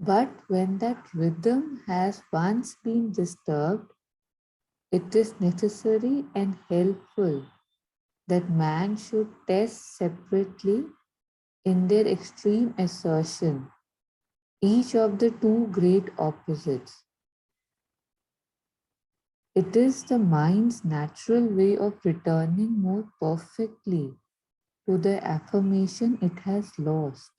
But when that rhythm has once been disturbed, it is necessary and helpful that man should test separately in their extreme assertion, each of the two great opposites. It is the mind's natural way of returning more perfectly to the affirmation it has lost.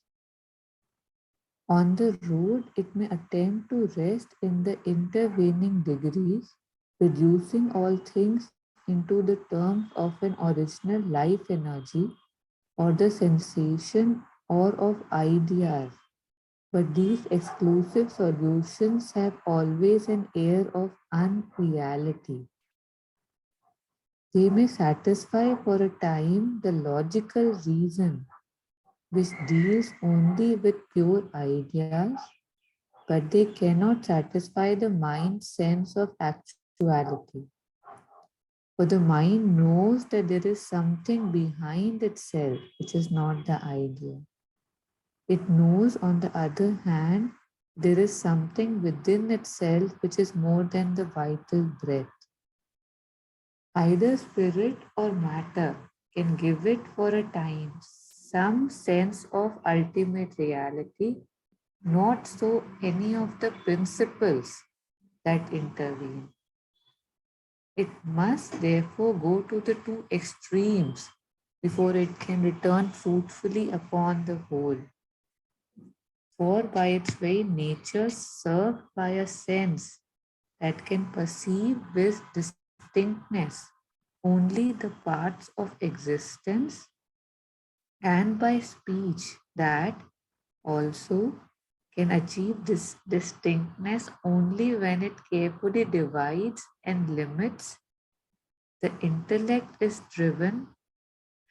On the road, it may attempt to rest in the intervening degrees, reducing all things into the terms of an original life energy or the sensation or of ideas. But these exclusive solutions have always an air of unreality. They may satisfy for a time the logical reason, which deals only with pure ideas, but they cannot satisfy the mind's sense of actuality. For the mind knows that there is something behind itself which is not the idea. It knows, on the other hand, there is something within itself which is more than the vital breath. Either spirit or matter can give it for a time some sense of ultimate reality, not so any of the principles that intervene. It must therefore go to the two extremes before it can return fruitfully upon the whole. For by its very nature, served by a sense that can perceive with distinctness only the parts of existence, and by speech that also can achieve this distinctness only when it carefully divides and limits, the intellect is driven,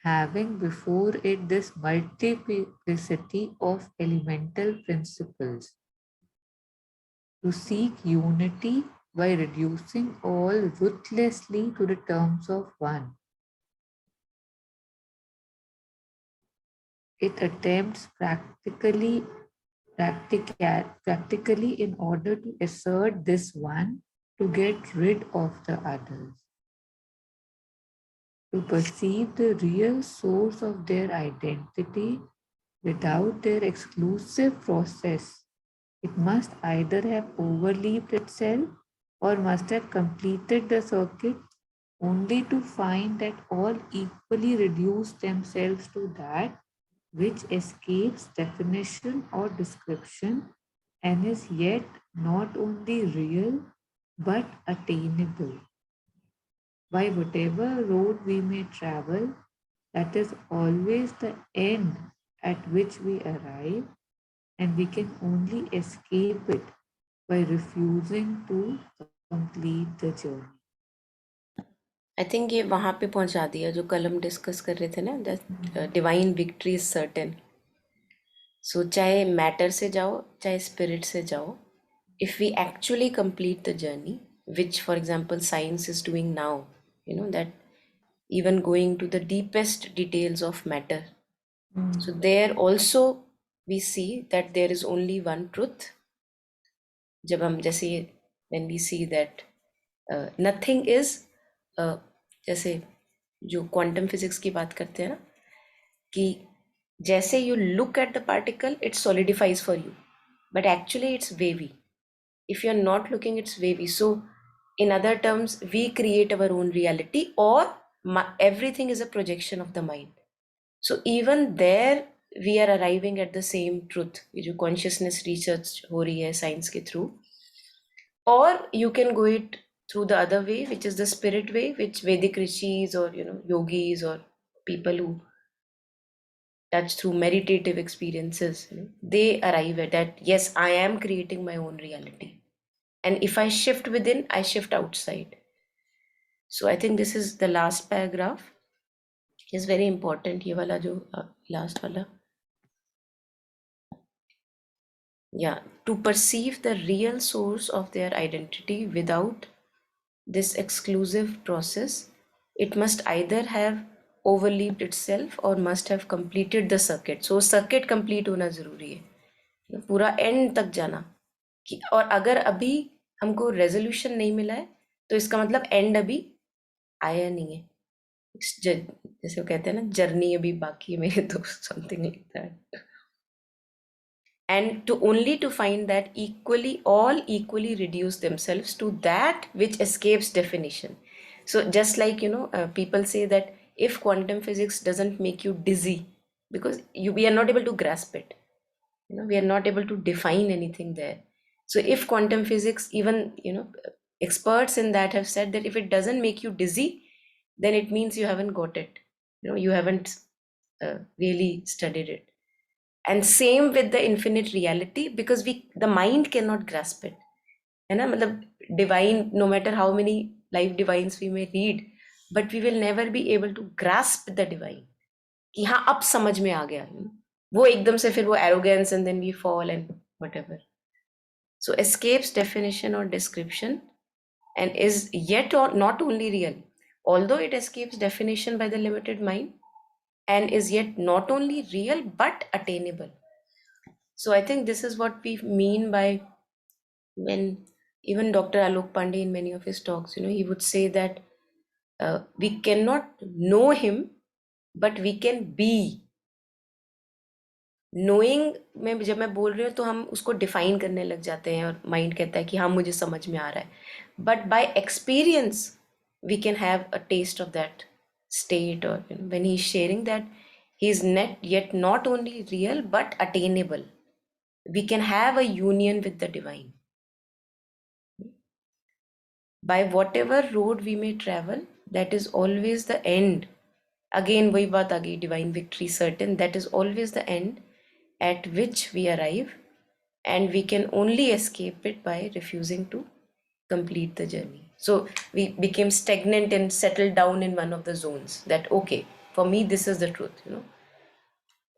having before it this multiplicity of elemental principles, to seek unity by reducing all ruthlessly to the terms of one. It attempts practically in order to assert this one to get rid of the others, to perceive the real source of their identity without their exclusive process. It must either have overleaped itself or must have completed the circuit, only to find that all equally reduce themselves to that which escapes definition or description and is yet not only real but attainable. By whatever road we may travel, that is always the end at which we arrive, and we can only escape it by refusing to complete the journey. I think ये वहाँ पे पहुँचा दिया जो कल हम discuss कर रहे थे ना, that divine victory is certain. So चाहे मैटर से जाओ चाहे स्पिरिट से जाओ, if we actually complete the journey, which for example science is doing now, you know, that even going to the deepest details of matter. So there also we see that there is only one truth. जब हम जैसे when we see that nothing is जैसे जो quantum physics की बात करते हैं ना, कि जैसे you look at the particle it solidifies for you, but actually it's wavy. If you're not looking, it's wavy. So in other terms, we create our own reality, or everything is a projection of the mind. So even there we are arriving at the same truth, ये जो consciousness research हो रही है science के through. Or you can go it through the other way, which is the spirit way, which Vedic rishis or yogis or people who touch through meditative experiences, they arrive at that, yes, I am creating my own reality. And if I shift within, I shift outside. So I think this is the last paragraph is very important. ये वाला जो last वाला, yeah, to perceive the real source of their identity without this exclusive process, it must either have overleaped itself or must have completed the circuit. So circuit complete होना जरूरी है. पूरा and तक जाना कि, और अगर अभी हमको रेजोल्यूशन नहीं मिला है तो इसका मतलब एंड अभी आया नहीं है। जैसे वो कहते हैं ना, जर्नी अभी बाकी है मेरे दोस्त, something like that. And to only to find that equally all equally reduce themselves to that which escapes definition. So just like, people say that if quantum physics doesn't make you dizzy, because we are not able to grasp it, we are not able to define anything there. So if quantum physics, even, experts in that have said that if it doesn't make you dizzy, then it means you haven't got it, you haven't really studied it. And same with the infinite reality, because the mind cannot grasp it, है ना, मतलब divine, no matter how many life divines we may read, but we will never be able to grasp the divine, कि हाँ अब समझ में आ गया, वो एकदम से फिर वो arrogance and then we fall and whatever. So escapes definition or description and is yet or not only real, although it escapes definition by the limited mind, and is yet not only real but attainable. So I think this is what we mean by, when even Dr. Alok Pandey in many of his talks, he would say that we cannot know him, but we can be. Knowing में जब मैं बोल रही हूँ तो हम उसको define करने लग जाते हैं और माइंड कहता है कि हाँ मुझे समझ में आ रहा है, but by experience we can have a test of that state, or when he is sharing that he is not yet not only real but attainable. We can have a union with the divine. By whatever road we may travel, that is always the end. Again वही बात आ गई, divine victory certain, that is always the end at which we arrive, and we can only escape it by refusing to complete the journey. So we became stagnant and settled down in one of the zones, that okay, for me this is the truth.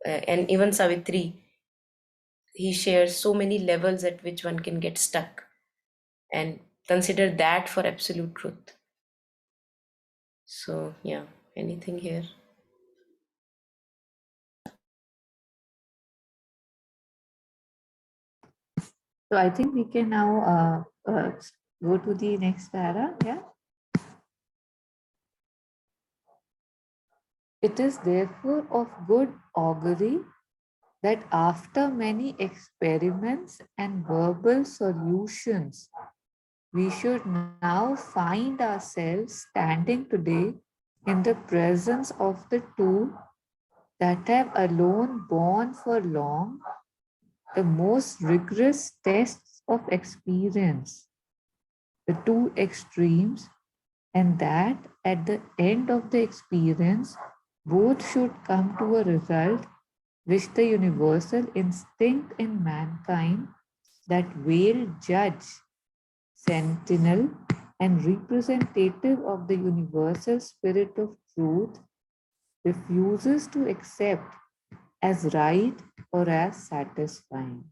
And even Savitri, he shares so many levels at which one can get stuck and consider that for absolute truth. So yeah, anything here? So I think we can now go to the next para. Yeah. It is therefore of good augury that after many experiments and verbal solutions, we should now find ourselves standing today in the presence of the two that have alone borne for long the most rigorous tests of experience, the two extremes, and that at the end of the experience, both should come to a result which the universal instinct in mankind, that veiled judge, sentinel, and representative of the universal spirit of truth, refuses to accept as right or as satisfying.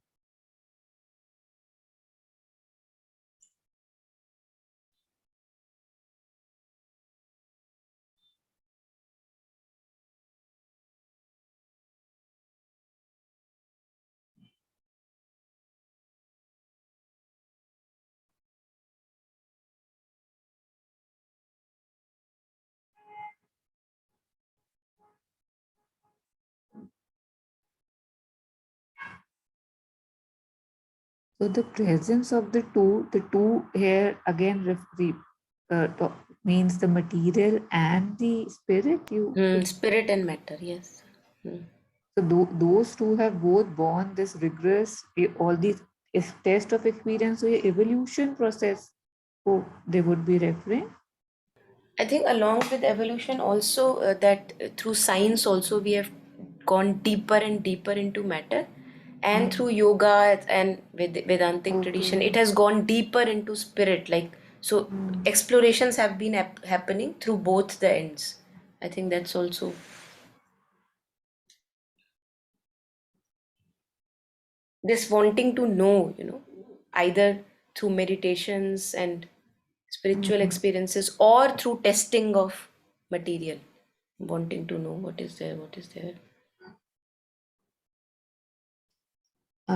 So the presence of the two here again means the material and the spirit. Spirit and matter, yes. So those two have both borne this rigorous, all these test of experience, so evolution process. Oh, they would be referring. I think along with evolution also, that through science also we have gone deeper and deeper into matter, and through yoga and Vedantic tradition it has gone deeper into spirit, like, so explorations have been happening through both the ends. I think that's also this wanting to know, either through meditations and spiritual experiences or through testing of material, wanting to know what is there.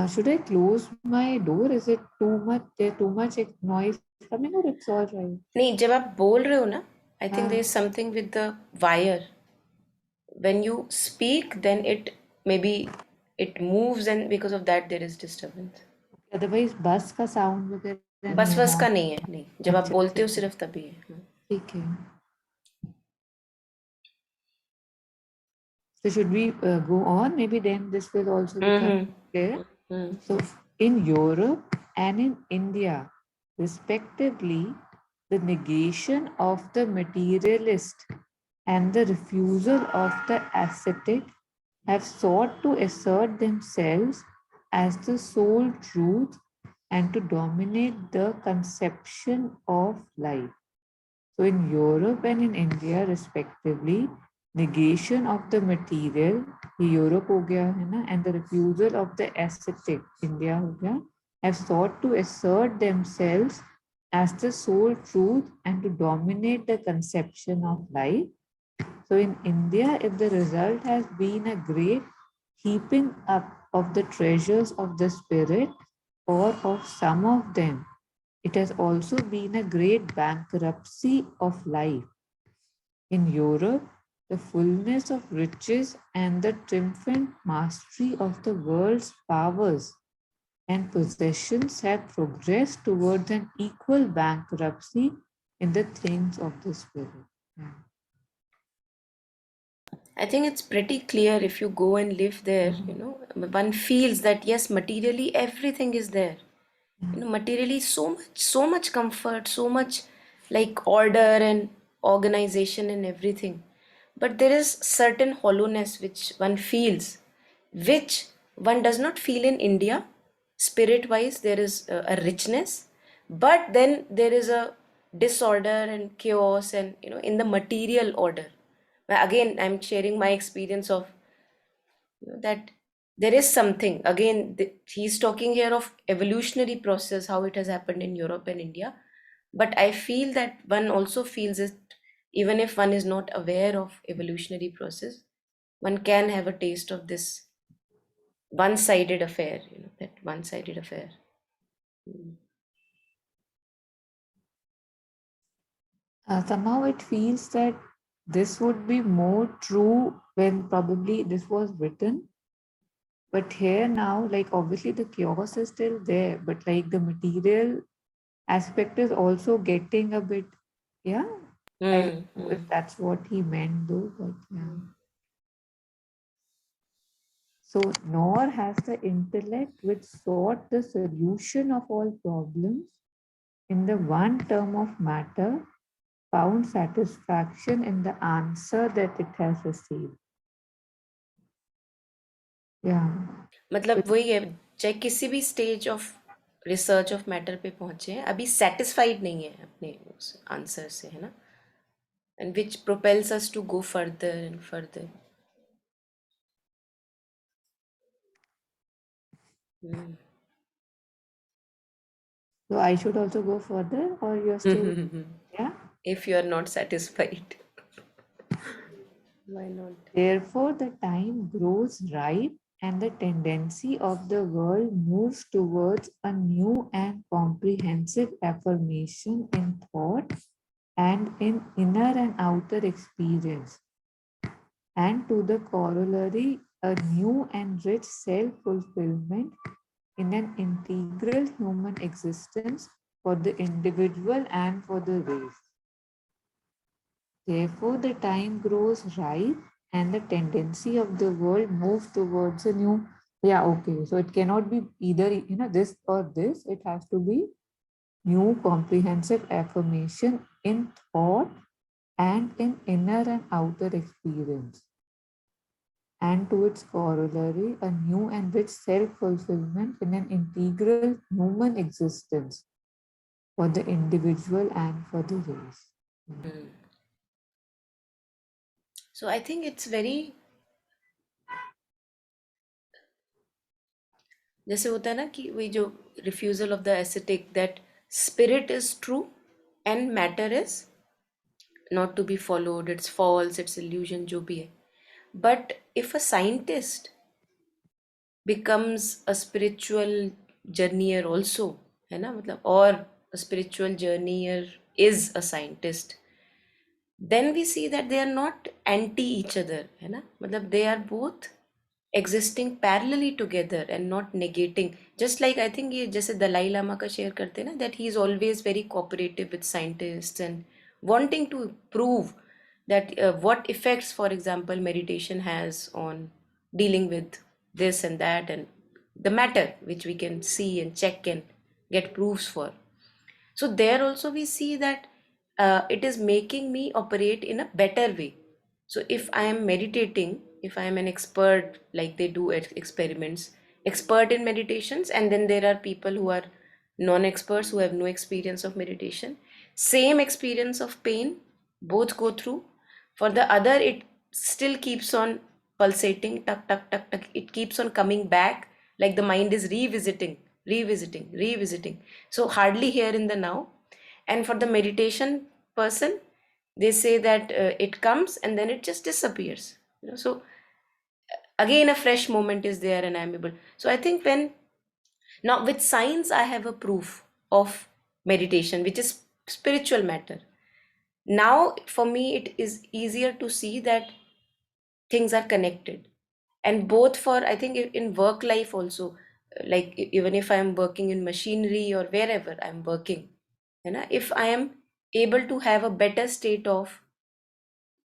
Should I close my door? Is it too much? There too much noise coming, or it's all right? नहीं, जब आप बोल रहे हो ना, I think there Uh, is something with the wire. When you speak, then maybe it moves, and because of that there is disturbance. otherwise, बस का sound वगैरह बस नहीं वस ना. का नहीं है, नहीं, जब आप अच्छा बोलते हो ठीक है. सिर्फ तभी है. ठीक है. So should we go on? Maybe then this will also become hmm. clear. Hmm. So in Europe and in India, respectively, the negation of the materialist and the refusal of the ascetic have sought to assert themselves as the sole truth and to dominate the conception of life. So in Europe and in India, respectively, negation of the material, Europe हो गया है ना, and the refusal of the aesthetic, India हो गया, have sought to assert themselves as the sole truth and to dominate the conception of life. So in India, if the result has been a great heaping up of the treasures of the spirit or of some of them, it has also been a great bankruptcy of life. In Europe, the fullness of riches and the triumphant mastery of the world's powers and possessions have progressed towards an equal bankruptcy in the things of the spirit. Yeah. I think it's pretty clear if you go and live there, one feels that yes, materially everything is there. Materially so much comfort, so much like order and organization and everything. But there is certain hollowness which one feels, which one does not feel in India. Spirit wise, there is a richness, but then there is a disorder and chaos, and in the material order. Again, I'm sharing my experience of that there is something again. He's talking here of evolutionary process, how it has happened in Europe and India, but I feel that one also feels it even if one is not aware of evolutionary process. One can have a taste of this one-sided affair, that one-sided affair. Somehow it feels that this would be more true when probably this was written. But here now, like obviously the chaos is still there, but like the material aspect is also getting a bit, yeah. I don't know if Mm. that's what he meant though, but yeah. So, nor has the intellect which sought the solution of all problems in the one term of matter found satisfaction in the answer that it has received. Yeah. मतलब वही है, चाहे किसी भी stage of research of matter पे पहुंचे हैं, अभी सेटिस्फाइड नहीं है अपने उस आंसर से, है ना, and which propels us to go further and further. So I should also go further, or you're still, yeah? If you are not satisfied, why not? Therefore, the time grows ripe and the tendency of the world moves towards a new and comprehensive affirmation in thought and in inner and outer experience, and to the corollary, a new and rich self fulfillment in an integral human existence for the individual and for the race. Therefore, the time grows ripe and the tendency of the world moves towards a new. Yeah, okay. So it cannot be either, this or this. It has to be new comprehensive affirmation in thought and in inner and outer experience. And to its corollary, a new and rich self fulfillment in an integral human existence for the individual and for the race. So I think it's very, जैसे होता है ना कि वही जो refusal of the aesthetic, that spirit is true and matter is not to be followed, it's false, it's illusion, जो भी है. But if a scientist becomes a spiritual journeyer also, है ना, मतलब, or a spiritual journeyer is a scientist, then we see that they are not anti each other, है ना, मतलब they are both existing parallelly together and not negating. Just like I think ये जैसे दलाई लामा का share करते हैं ना, that he is always very cooperative with scientists and wanting to prove that what effects, for example, meditation has on dealing with this and that and the matter which we can see and check and get proofs for. So there also we see that it is making me operate in a better way. So if I am meditating, if I am an expert, like they do at experiments, expert in meditations, and then there are people who are non-experts who have no experience of meditation, same experience of pain, both go through. For the other, it still keeps on pulsating, tuck, tuck, tuck, tuck. It keeps on coming back, like the mind is revisiting, revisiting, revisiting. So hardly here in the now. And for the meditation person, they say that it comes and then it just disappears. So again, a fresh moment is there, and I'm able. So I think when now with science, I have a proof of meditation, which is spiritual matter. Now, for me, it is easier to see that things are connected, and both for, I think, in work life also, like even if I'm working in machinery or wherever I'm working, if I am able to have a better state of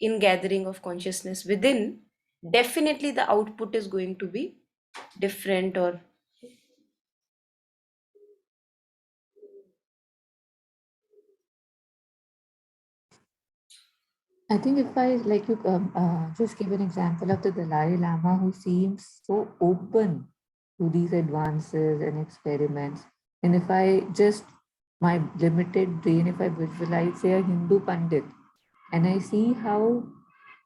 in gathering of consciousness within, definitely the output is going to be different. Or I think if I like you just give an example of the Dalai Lama who seems so open to these advances and experiments, and if I just my limited brain, if I visualize say a Hindu Pandit, and I see how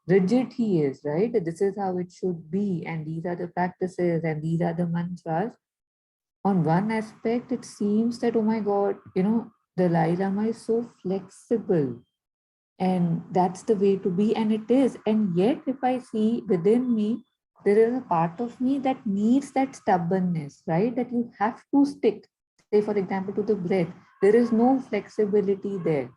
rigid he is, right? That this is how it should be, and these are the practices, and these are the mantras. On one aspect, it seems that, oh my God, the Dalai Lama is so flexible, and that's the way to be, and it is. And yet, if I see within me, there is a part of me that needs that stubbornness, right? That you have to stick, say, for example, to the breath. There is no flexibility there.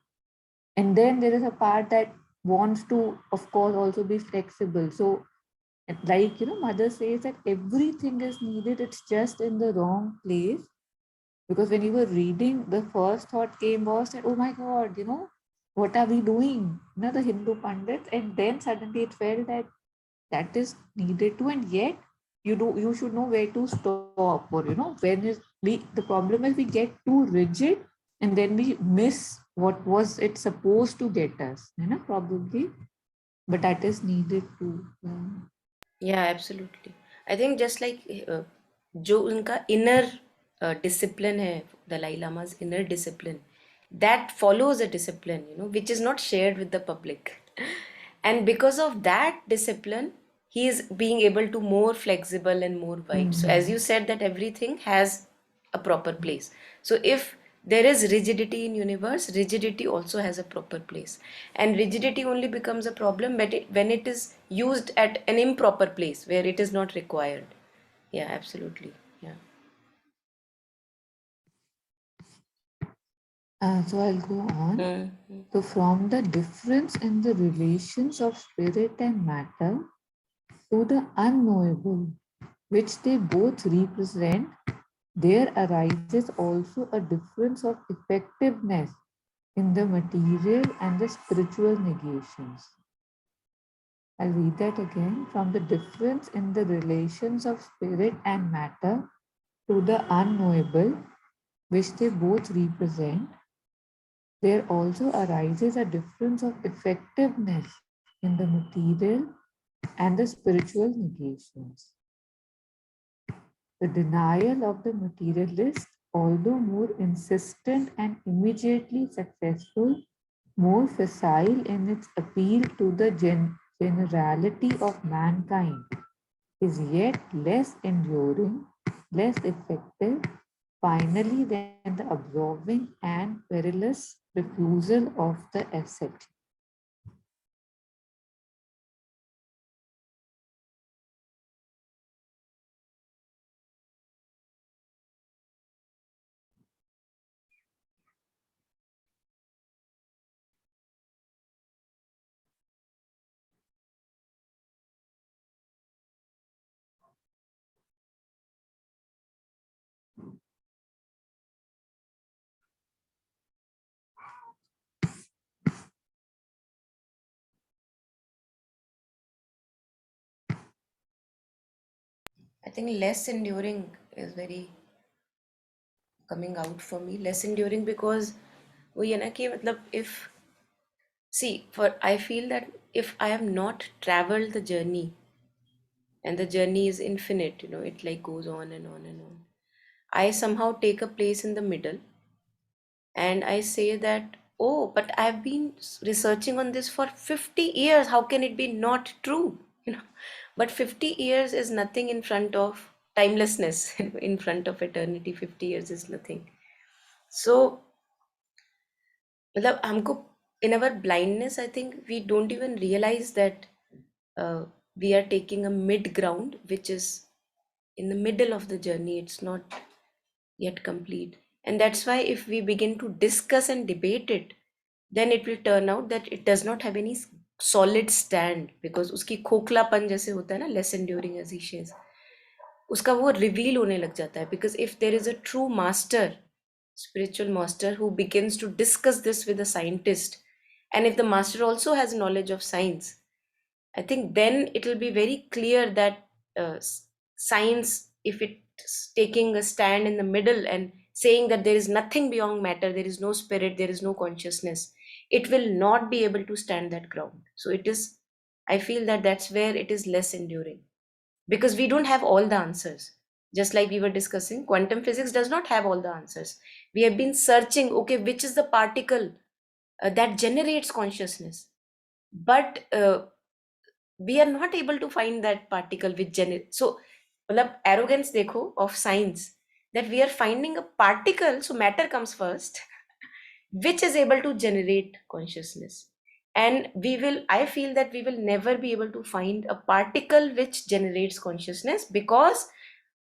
And then there is a part that wants to, of course, also be flexible. So, like, mother says that everything is needed, it's just in the wrong place. Because when you were reading, the first thought came was that, oh my God, what are we doing? The Hindu Pandits. And then suddenly it felt that that is needed too. And yet you should know where to stop, or when is the problem is we get too rigid, and then we miss what was it supposed to get us, probably. But that is needed too. Yeah. yeah, absolutely. I think just like जो उनका inner discipline है, Dalai Lama's inner discipline, that follows a discipline, which is not shared with the public. And because of that discipline, he is being able to more flexible and more wide. So as you said, that everything has a proper place. So if there is rigidity in universe, rigidity also has a proper place, and rigidity only becomes a problem when it is used at an improper place where it is not required. Yeah, absolutely. Yeah. So I'll go on. Mm. So from the difference in the relations of spirit and matter to the unknowable, which they both represent, there arises also a difference of effectiveness in the material and the spiritual negations. I'll read that again. From the difference in the relations of spirit and matter to the unknowable, which they both represent, there also arises a difference of effectiveness in the material and the spiritual negations. The denial of the materialist, although more insistent and immediately successful, more facile in its appeal to the generality of mankind, is yet less enduring, less effective, finally, than the absorbing and perilous refusal of the asset. I think less enduring is very coming out for me. Less enduring because वो ये ना कि मतलब if see for I feel that if I have not traveled the journey and the journey is infinite, it like goes on and on and on. I somehow take a place in the middle and I say that, oh, but I've been researching on this for 50 years. How can it be not true? You know, but 50 years is nothing in front of timelessness, in front of eternity. 50 years is nothing. So, मतलब हमको in our blindness, I think we don't even realize that uh, we are taking a mid ground, which is in the middle of the journey. It's not yet complete. And that's why if we begin to discuss and debate it, then it will turn out that it does not have any solid stand because उसकी खोखलापन जैसे होता है ना less enduring as he says उसका वो reveal होने लग जाता है because if there is a true master spiritual master who begins to discuss this with a scientist and if the master also has knowledge of science I think then it will be very clear that science, if it's taking a stand in the middle and saying that there is nothing beyond matter, there is no spirit, there is no consciousness, it will not be able to stand that ground. So it is, I feel that that's where it is less enduring because we don't have all the answers. Just like we were discussing, quantum physics does not have all the answers. We have been searching, okay, which is the particle that generates consciousness? But we are not able to find that particle which generate so मतलब arrogance देखो of science that we are finding a particle so matter comes first which is able to generate consciousness and we will I feel that we will never be able to find a particle which generates consciousness because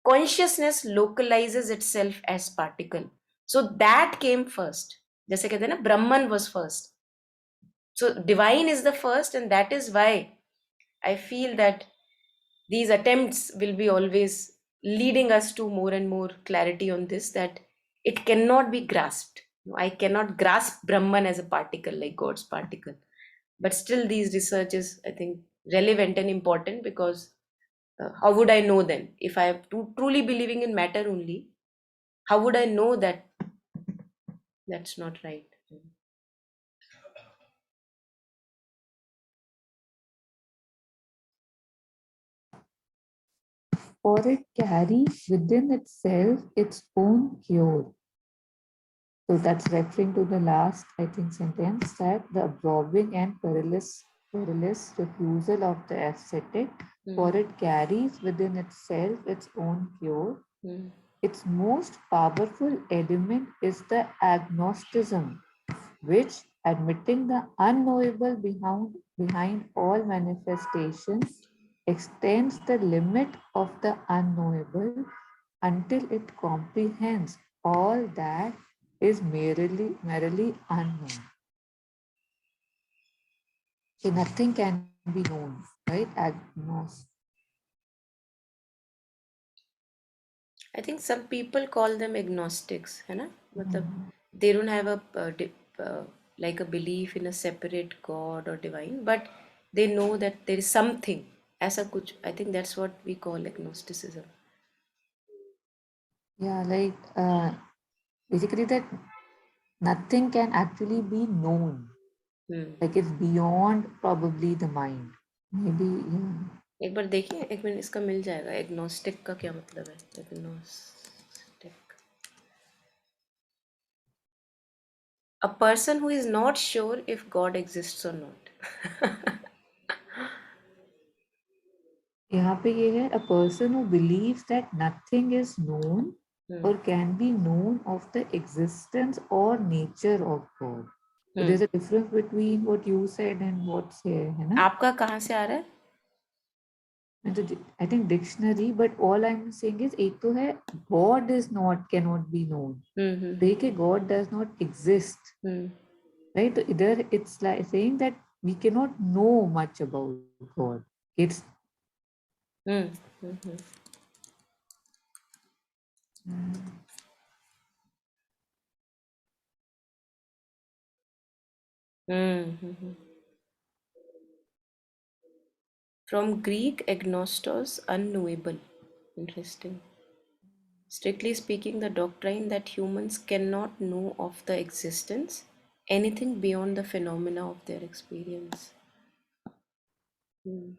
consciousness localizes itself as particle so that came first जैसे कहते हैं ना brahman was first so divine is the first and that is why I feel that these attempts will be always leading us to more and more clarity on this that it cannot be grasped. I cannot grasp Brahman as a particle like God's particle. But still, these research is, I think, relevant and important because how would I know then? If I am truly believing in matter only, how would I know that that's not right? For it carries within itself its own cure. So that's referring to the last, I think, sentence that the absorbing and perilous refusal of the ascetic, for it carries within itself its own cure. Hmm. Its most powerful element is the agnosticism, which, admitting the unknowable behind all manifestations, extends the limit of the unknowable until it comprehends all that is merely unknown. So nothing can be known, right? I think some people call them agnostics, है ना? मतलब they don't have a like a belief in a separate God or divine, but they know that there is something. ऐसा कुछ. I think that's what we call agnosticism. Yeah, like basically that nothing can actually be known. Like it's beyond probably the mind. Maybe, yeah. एक बार देखिए एक minute इसका मिल जाएगा agnostic का क्या मतलब है agnostic a person who is not sure if God exists or not. यहाँ पे ये है a person who believes that nothing is known or can be known of the existence or nature of God. So there's a difference between what you said and what's here, है ना? आपका कहाँ से आ रहा है And I think dictionary, but all I'm saying is एक तो है God is not cannot be known. तो एक है God does not exist. Right? So either it's like saying that we cannot know much about God. It's From Greek agnostos, unknowable. Interesting. Strictly speaking, the doctrine that humans cannot know of the existence anything beyond the phenomena of their experience. Hmm.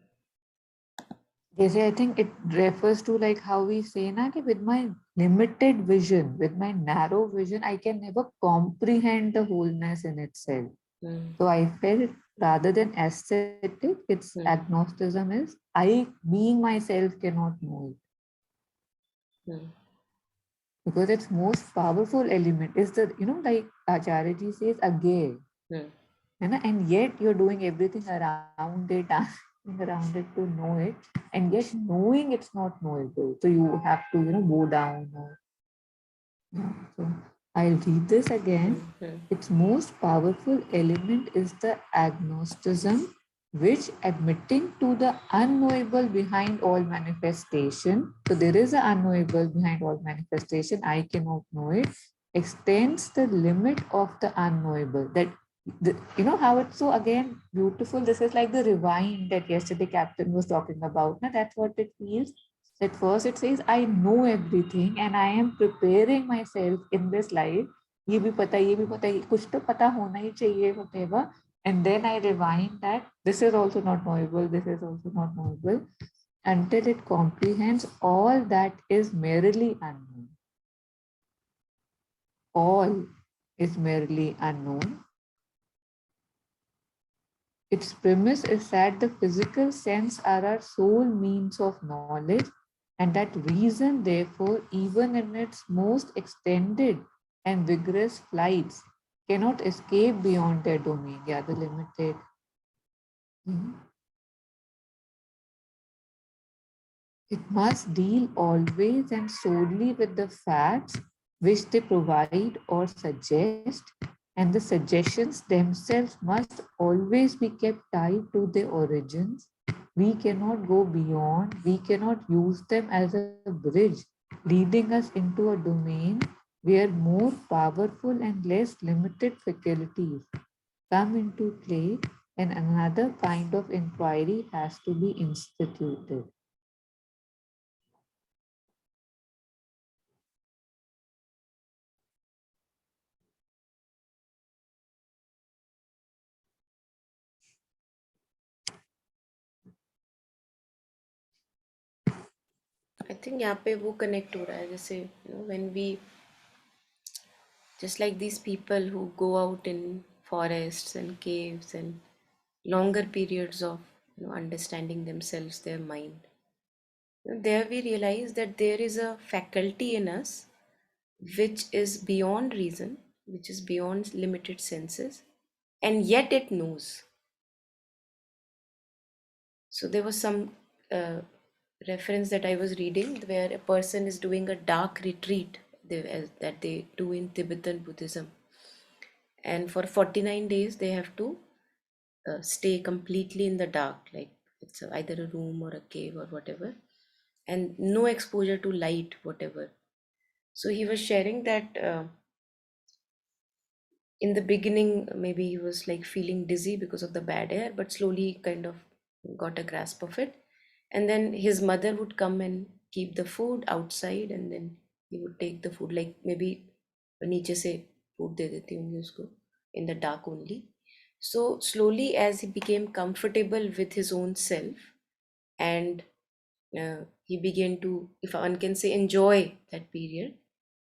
They say, I think it refers to like how we say, na, कि with my limited vision, with my narrow vision, I can never comprehend the wholeness in itself. Hmm. So I felt rather than aesthetic, its Hmm. agnosticism is I, being myself, cannot know it. Hmm. Because its most powerful element is the, like Acharya ji says, again. Hmm. And yet you're doing everything around it, asking around it to know it, and yet knowing it's not knowable. So you have to, go down or yeah. So I'll read this again. Hmm. Hmm. Its most powerful element is the agnosticism, which admitting to the unknowable behind all manifestation. So there is an unknowable behind all manifestation. I cannot know it. Extends the limit of the unknowable. That how it's so again beautiful. This is like the rewind that yesterday Captain was talking about. Now that's what it feels. At first, it says, I know everything and I am preparing myself in this life. ये भी पता, कुछ तो पता होना ही चाहिए, whatever. And then I rewind that this is also not knowable, this is also not knowable, until it comprehends all that is merely unknown. All is merely unknown. Its premise is that the physical sense are our sole means of knowledge, and that reason, therefore, even in its most extended and vigorous flights, cannot escape beyond their domain. Yeah, the limited. Mhm. It must deal always and solely with the facts which they provide or suggest, and the suggestions themselves must always be kept tied to their origins. We cannot go beyond, we cannot use them as a bridge, leading us into a domain where more powerful and less limited faculties come into play, and another kind of inquiry has to be instituted. I think यहाँ पे वो connect हो रहा है जैसे when we just like these people who go out in forests and caves and longer periods of understanding themselves, their mind. There we realize that there is a faculty in us which is beyond reason, which is beyond limited senses, and yet it knows. So there was some uh, reference that I was reading where a person is doing a dark retreat that they do in Tibetan Buddhism, and for 49 days they have to stay completely in the dark, like it's either a room or a cave or whatever, and no exposure to light, whatever. So he was sharing that in the beginning, maybe he was like feeling dizzy because of the bad air, but slowly kind of got a grasp of it. And then his mother would come and keep the food outside, and then he would take the food, like maybe नीचे से food दे देती होंगी उसको in the dark only. So slowly, as he became comfortable with his own self, and he began to, if one can say, enjoy that period,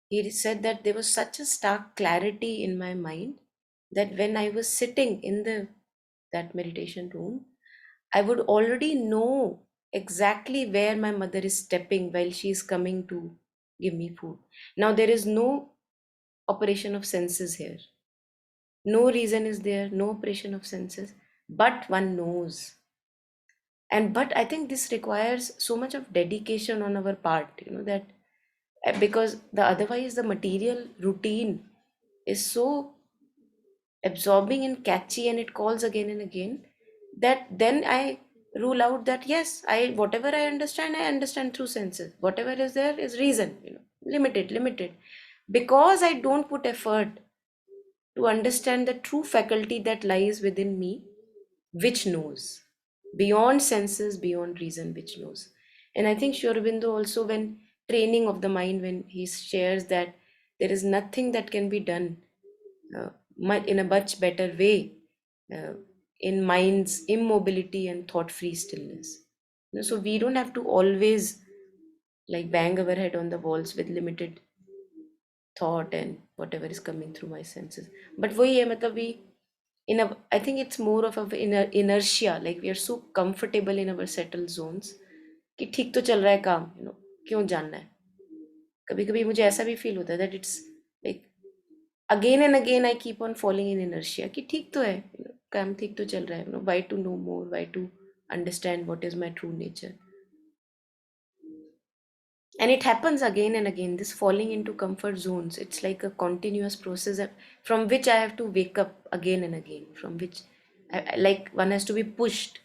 he said that there was such a stark clarity in my mind that when I was sitting in the that meditation room, I would already know exactly where my mother is stepping while she is coming to give me food. Now there is no operation of senses here, no reason is there, no operation of senses, but one knows. And but I think this requires so much of dedication on our part, that because the otherwise the material routine is so absorbing and catchy, and it calls again and again, that then I rule out that yes, I whatever I understand through senses, whatever is there is reason, limited, because I don't put effort to understand the true faculty that lies within me, which knows beyond senses, beyond reason, which knows. And I think Sri Aurobindo also, when training of the mind, when he shares that there is nothing that can be done in a much better way uh, in mind's immobility and thought-free stillness. So we don't have to always like bang our head on the walls with limited thought and whatever is coming through my senses. But वही है मतलब we in a I think it's more of a inertia, like we are so comfortable in our settled zones कि ठीक तो चल रहा है काम, क्यों जानना है. कभी कभी मुझे ऐसा भी फील होता है that it's like again and again I keep on falling in inertia कि ठीक तो है, काम ठीक तो चल रहा है, why to know more, why to understand what is my true nature. And it happens again and again, this falling into comfort zones. It's like a continuous process from which I have to wake up again and again, from which like one has to be pushed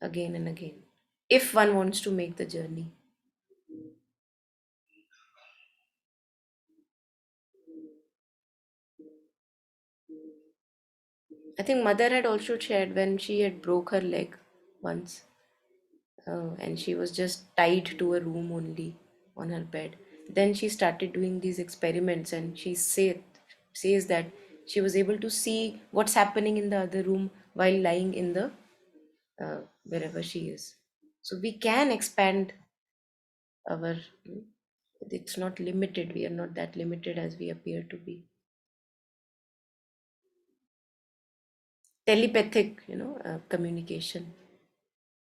again and again if one wants to make the journey. I think mother had also shared when she had broke her leg once, and she was just tied to a room only on her bed. Then she started doing these experiments, and says that she was able to see what's happening in the other room while lying in the wherever she is. So we can expand our. It's not limited. We are not that limited as we appear to be. Telepathic, communication,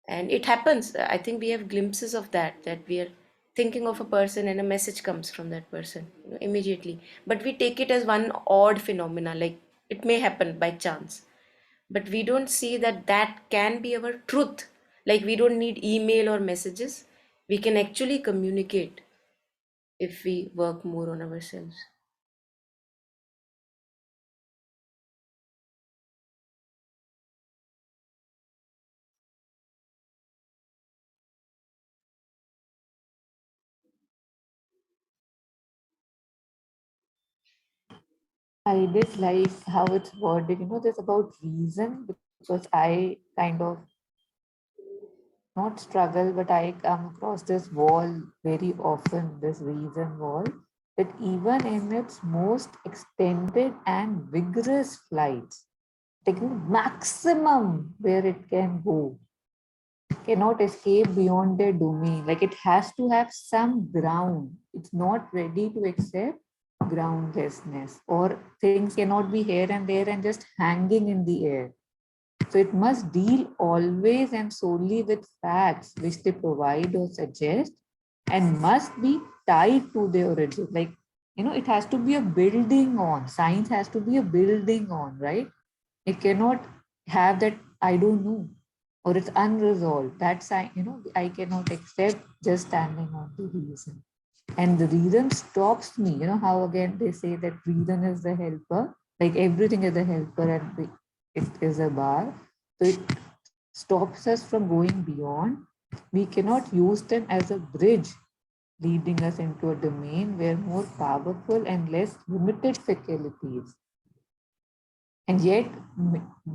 and it happens. I think we have glimpses of that we are thinking of a person and a message comes from that person, immediately, but we take it as one odd phenomena, like it may happen by chance, but we don't see that that can be our truth. Like we don't need email or messages, we can actually communicate if we work more on ourselves. I did like how it's worded, there's about reason, because I kind of not struggle, but I come across this wall very often, this reason wall, that even in its most extended and vigorous flights, taking maximum where it can go, cannot escape beyond their domain. Like it has to have some ground. It's not ready to accept groundlessness, or things cannot be here and there and just hanging in the air. So it must deal always and solely with facts which they provide or suggest, and must be tied to the origin. Like, it has to be a building on. Science has to be a building on, right? It cannot have that, I don't know, or it's unresolved. That's, I cannot accept just standing on the reason. And the reason stops me. How again they say that reason is the helper, like everything is a helper and it is a bar. So it stops us from going beyond. We cannot use them as a bridge leading us into a domain where more powerful and less limited faculties. And yet,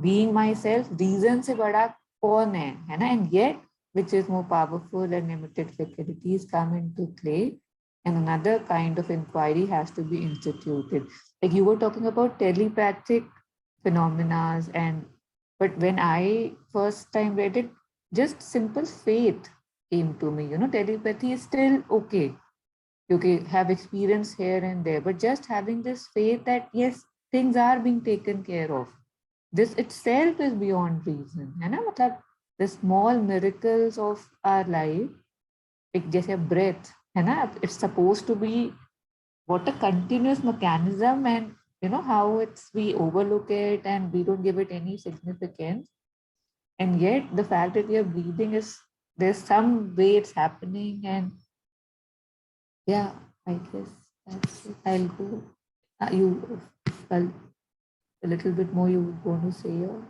being myself, reason se bada kaun hai na? And yet, which is more powerful and limited faculties come into play, and another kind of inquiry has to be instituted. Like you were talking about telepathic phenomena, but when I first time read it, just simple faith came to me. Telepathy is still okay. You can have experience here and there, but just having this faith that yes, things are being taken care of. This itself is beyond reason. है ना? मतलब the small miracles of our life, like जैसे breath, है ना? It's supposed to be what a continuous mechanism, and how we overlook it and we don't give it any significance. And yet the fact that we are breathing is, there's some way it's happening. And yeah, I guess that's it. I'll go. Well, a little bit more you want to say, or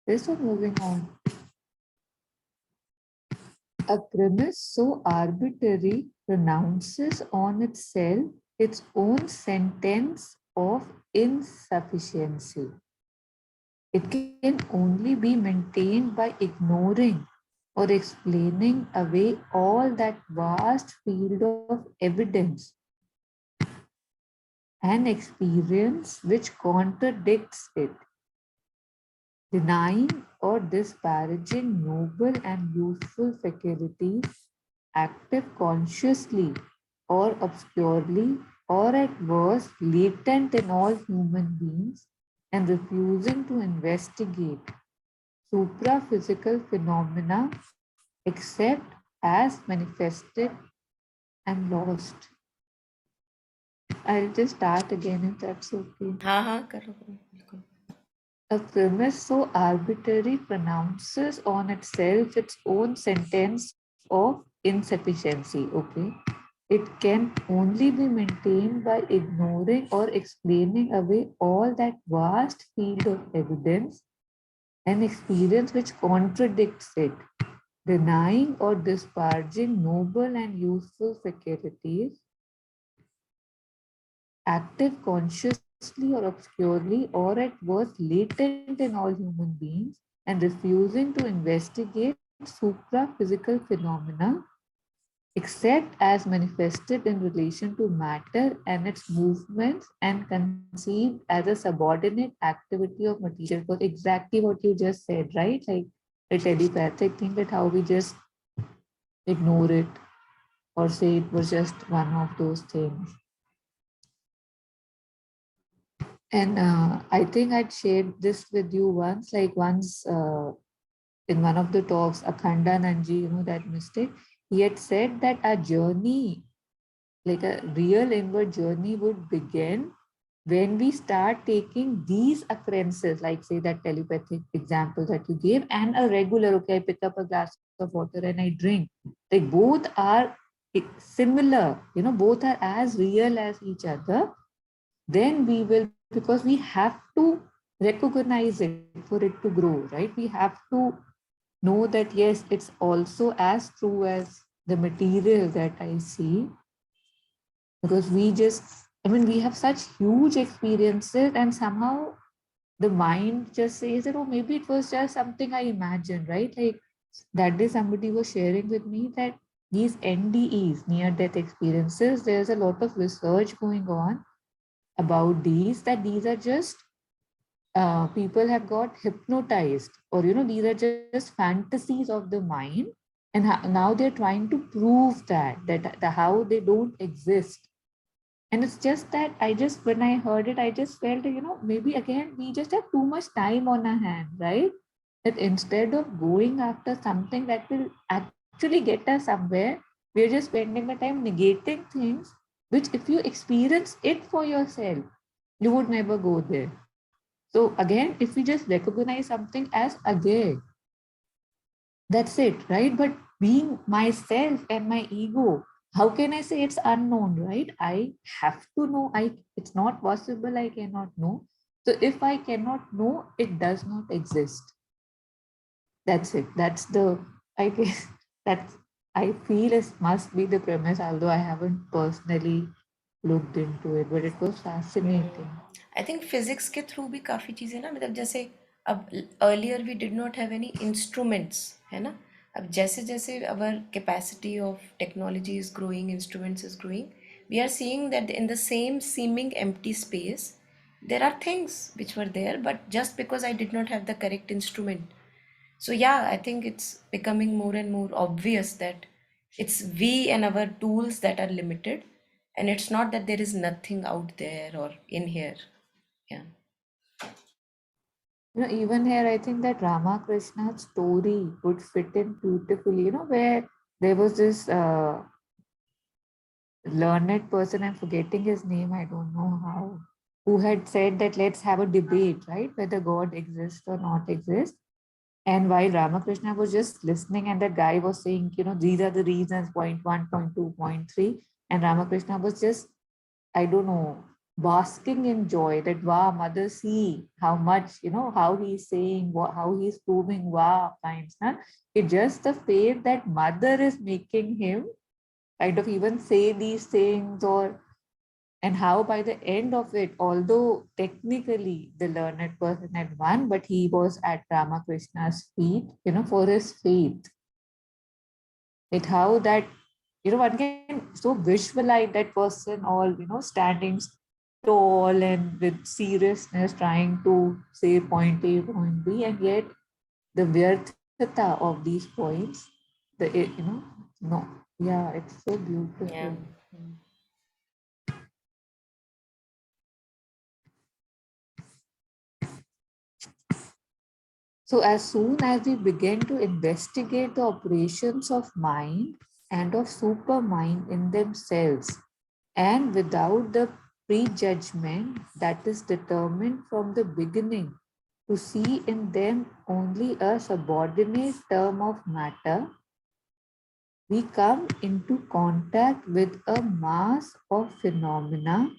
this, or moving on? A premise so arbitrary pronounces on itself its own sentence of insufficiency. It can only be maintained by ignoring or explaining away all that vast field of evidence and experience which contradicts it, denying or disparaging noble and useful faculties, active consciously or obscurely, or at worst latent in all human beings, and refusing to investigate supra-physical phenomena except as manifested and lost. I'll just start again if that's okay. हाँ हाँ करो करो बिल्कुल. A premise so arbitrary pronounces on itself its own sentence of insufficiency. Okay. It can only be maintained by ignoring or explaining away all that vast field of evidence and experience which contradicts it, denying or disparaging noble and useful faculties, active consciously or obscurely, or at worst latent in all human beings, and refusing to investigate supra-physical phenomena except as manifested in relation to matter and its movements and conceived as a subordinate activity of material. Because exactly what you just said, right? Like the telepathic thing, that how we just ignore it or say it was just one of those things. And I think I'd shared this with you once, like once in one of the talks, Akhanda Nanji, you know, that mystic, he had said that our journey, like a real inward journey, would begin when we start taking these occurrences, like say that telepathic example that you gave, and a regular, okay, I pick up a glass of water and I drink. Like both are similar, you know, both are as real as each other. Then we will, because we have to recognize it for it to grow, right? We have to know that, yes, it's also as true as the material that I see, because we just, I mean, we have such huge experiences, and somehow the mind just says that, oh, maybe it was just something I imagined, right? Like that day somebody was sharing with me that these NDEs, near death experiences, there's a lot of research going on about these, that these are just people have got hypnotized, or you know, these are just fantasies of the mind, and now they're trying to prove that how they don't exist. And it's just that I just, when I heard it, I just felt, you know, maybe again we just have too much time on our hand, right? That instead of going after something that will actually get us somewhere, we're just spending the time negating things, which if you experience it for yourself, you would never go there. So again, if we just recognize something as again, that's it, right? But being myself and my ego, how can I say it's unknown, right? I have to know. It's not possible, I cannot know. So if I cannot know, it does not exist. That's it. That's the, I guess, that's, I feel it must be the premise, although I haven't personally looked into it, but it was fascinating. I think physics के through भी काफ़ी चीज़ें ना, मतलब जैसे अब earlier we did not have any instruments, है ना. अब जैसे जैसे our capacity of technology is growing, instruments is growing, we are seeing that in the same seeming empty space there are things which were there, but just because I did not have the correct instrument. So yeah, I think it's becoming more and more obvious that it's we and our tools that are limited, and it's not that there is nothing out there or in here. Yeah. You know, even here, I think that Ramakrishna's story would fit in beautifully, you know, where there was this learned person, I'm forgetting his name, I don't know how, who had said that let's have a debate, right, whether God exists or not exists. And while Ramakrishna was just listening, and that guy was saying, you know, these are the reasons, point one, point two, point three, and Ramakrishna was just, I don't know, basking in joy that, wow, mother, see how much, you know, how he's saying, what, how he's proving, wow, kinds. Huh? It's just the faith that mother is making him kind of even say these things, or, and how by the end of it, although technically the learned person had won, but he was at Ramakrishna's feet, you know, for his faith. It how that, one can so visualize that person all, standing tall and with seriousness trying to say point A, point B, and yet the vyarthata of these points, no, yeah, it's so beautiful. Yeah. So as soon as we begin to investigate the operations of mind and of supermind in themselves, and without the prejudgment that is determined from the beginning to see in them only a subordinate term of matter, we come into contact with a mass of phenomena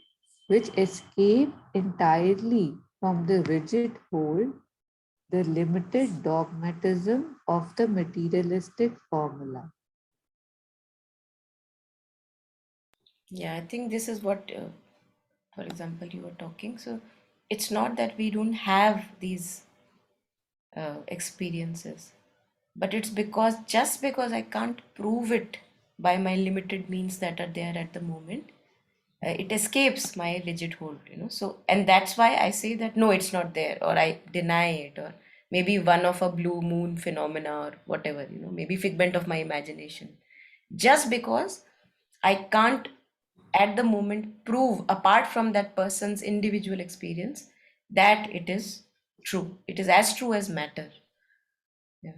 which escape entirely from the rigid hold, the limited dogmatism of the materialistic formula. Yeah, I think this is what, for example, you were talking. So it's not that we don't have these experiences, but it's just because I can't prove it by my limited means that are there at the moment, it escapes my rigid hold, so, and that's why I say that no, it's not there, or I deny it, or maybe one of a blue moon phenomena, or whatever, maybe figment of my imagination, just because I can't at the moment prove, apart from that person's individual experience, that it is true. It is as true as matter. Yeah.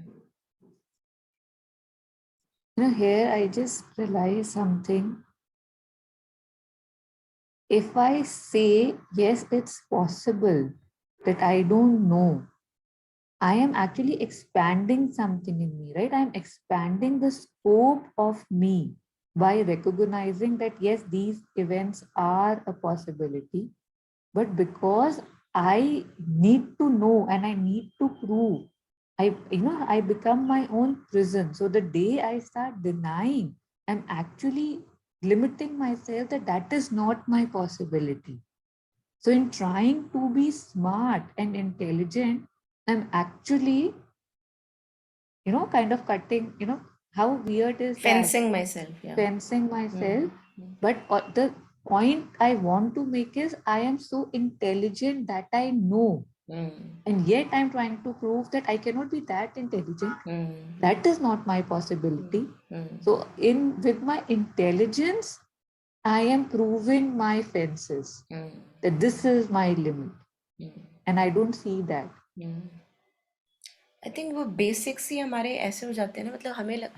Here I just realized something. If I say, yes, it's possible that I don't know, I am actually expanding something in me, right? I'm expanding the scope of me by recognizing that, yes, these events are a possibility. But because I need to know and I need to prove, I become my own prison. So the day I start denying, I'm actually limiting myself that that is not my possibility. So in trying to be smart and intelligent, I'm actually, kind of cutting, how weird is that? Fencing myself. Yeah. Fencing myself. But the point I want to make is I am so intelligent that I know. And yet I'm trying to prove that I cannot be that intelligent. That is not my possibility. So in with my intelligence, I am proving my fences that this is my limit. And I don't see that. I think वो basics ही हमारे ऐसे हो जाते हैं ना, मतलब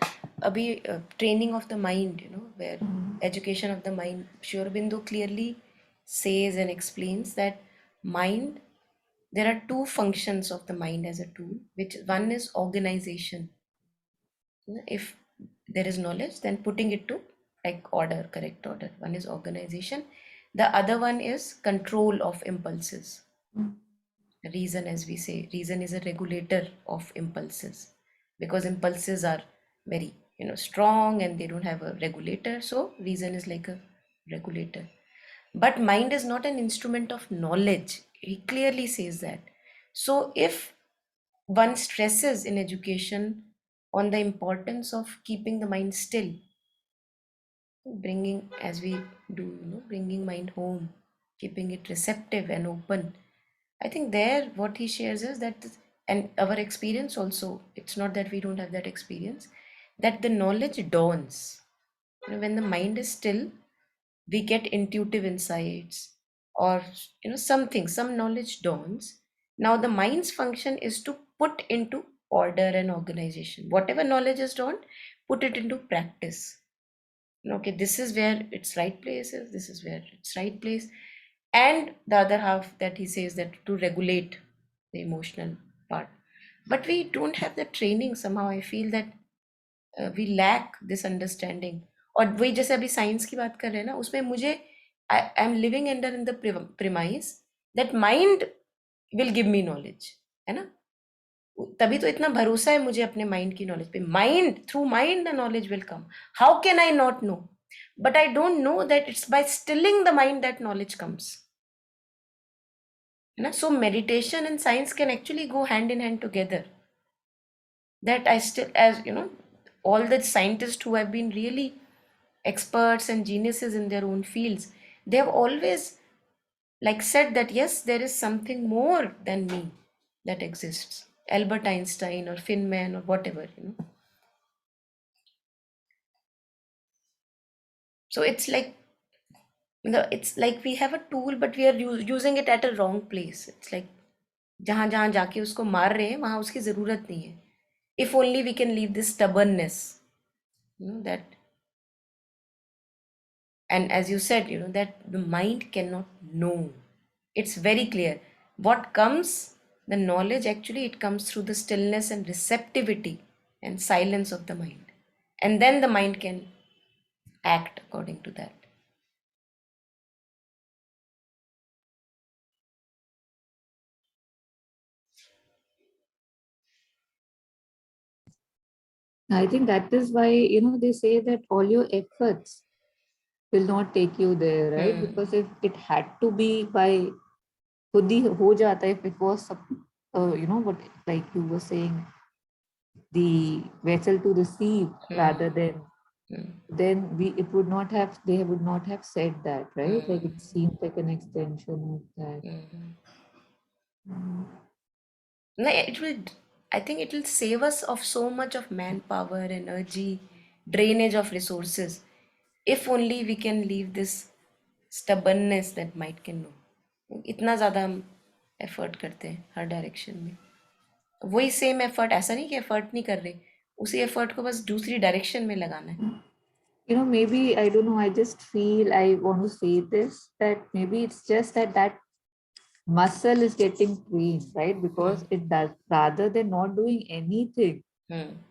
अभी training of the mind, where education of the mind, Shri Aurobindo clearly says and explains that mind, there are two functions of the mind as a tool, which one is organization. If there is knowledge, then putting it to like order, correct order. One is organization. The other one is control of impulses. Reason, as we say, reason is a regulator of impulses, because impulses are very, strong, and they don't have a regulator, so reason is like a regulator. But mind is not an instrument of knowledge, he clearly says that. So if one stresses in education on the importance of keeping the mind still, bringing, as we do, bringing mind home, keeping it receptive and open, I think there what he shares is that, and our experience also, it's not that we don't have that experience, that the knowledge dawns. When the mind is still, we get intuitive insights, or something, some knowledge dawns. Now the mind's function is to put into order and organization. Whatever knowledge is dawned, put it into practice. Okay, this is where its right place is, this is where its right place. And the other half that he says, that to regulate the emotional part. But we don't have the training somehow. I feel that we lack this understanding. और वही जैसे अभी science की बात कर रहे हैं ना, उसमें मुझे I am living under in the premise that mind will give me knowledge, है ना? तभी तो इतना भरोसा है मुझे अपने माइंड की नॉलेज पे. Mind, through mind the knowledge will come. How can I not know? But I don't know that it's by stilling the mind that knowledge comes. So meditation and science can actually go hand in hand together. That I still, as all the scientists who have been really experts and geniuses in their own fields, they have always like said that yes, there is something more than me that exists. Albert Einstein or Feynman or whatever, you know. So it's like we have a tool, but we are using it at a wrong place. It's like जहाँ जहाँ जाके उसको मार रहे हैं वहाँ उसकी ज़रूरत नहीं है. If only we can leave this stubbornness, you know, that, and as you said, you know, that the mind cannot know. It's very clear. What comes, the knowledge, actually it comes through the stillness and receptivity and silence of the mind, and then the mind can act according to that. I think that is why, you know, they say that all your efforts will not take you there, right? Because if it had to be by खुद ही हो जाता, if it was you know what, like you were saying, the vessel to receive rather than, then it would not have, they would not have said that, right? Like it seems like an extension of that. No, it will, I think it will save us of so much of manpower, energy, drainage of resources, if only we can leave this stubbornness that might can know. इतना ज़्यादा हम effort करते हैं हर direction में. वही same effort, ऐसा नहीं कि एफर्ट नहीं कर रहे, उसी एफर्ट को बस दूसरी डायरेक्शन में लगाना है. You know, maybe, I don't know, I just feel I want to say this, that maybe it's just that muscle is getting trained, right? Because it does, rather than not doing anything,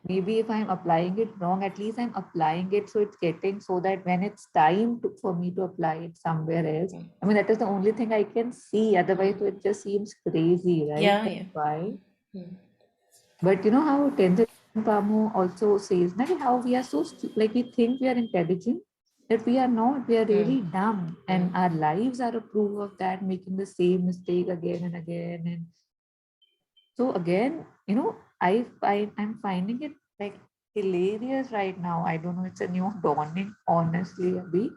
maybe if I'm applying it wrong, at least I'm applying it, so it's getting, so that when it's time for me to apply it somewhere else, I mean, that is the only thing I can see. Otherwise, so it just seems crazy, right? Yeah, That's yeah. why. But you know how Tenzin Pamo also says, like, how we are so, like, we think we are intelligent, that we are not, we are really dumb. And our lives are a proof of that, making the same mistake again and again. And so again, you know, I'm finding it like hilarious right now. I don't know, it's a new dawning, honestly, Abhi.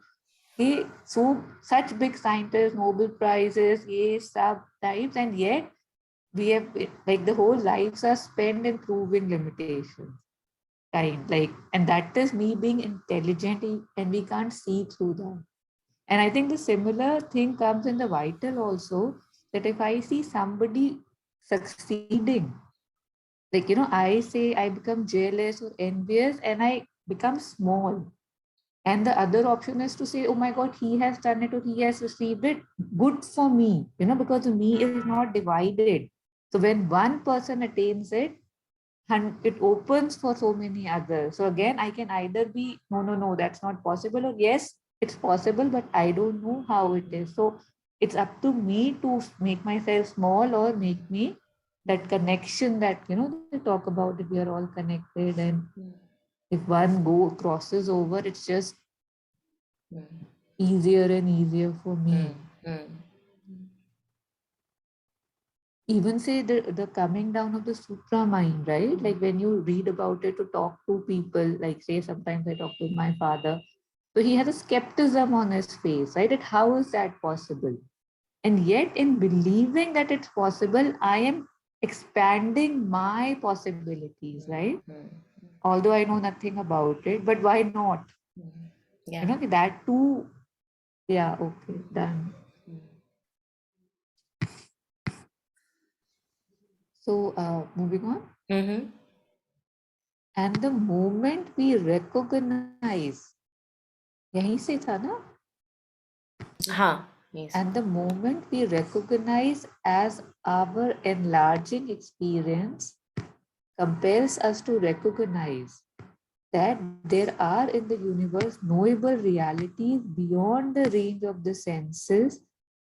Hey, so such big scientists, Nobel Prizes, ye sub types, and yet we have, like, the whole lives are spent in proving limitations. Kind, like, and that is me being intelligent, and we can't see through that. And I think the similar thing comes in the vital also, that if I see somebody succeeding, like, you know, I say I become jealous or envious and I become small. And the other option is to say, oh my God, he has done it or he has received it. Good for me, you know, because the me is not divided. So when one person attains it, and it opens for so many others. So again, I can either be, no, that's not possible, or yes, it's possible, but I don't know how it is. So it's up to me to make myself small or make me that connection that, you know, they talk about that we are all connected. And if one crosses over, it's just easier and easier for me. Even say the coming down of the sutra mind, right? Like when you read about it, to talk to people, like say sometimes I talk to my father, so he has a skepticism on his face, right? That how is that possible? And yet in believing that it's possible, I am expanding my possibilities, right? Although I know nothing about it, but why not? You Yeah. know, that too. Yeah, okay, done. So moving on. And the moment we recognize, यहीं से था ना? हाँ, yes. And the moment we recognize as our enlarging experience compels us to recognize that there are in the universe knowable realities beyond the range of the senses,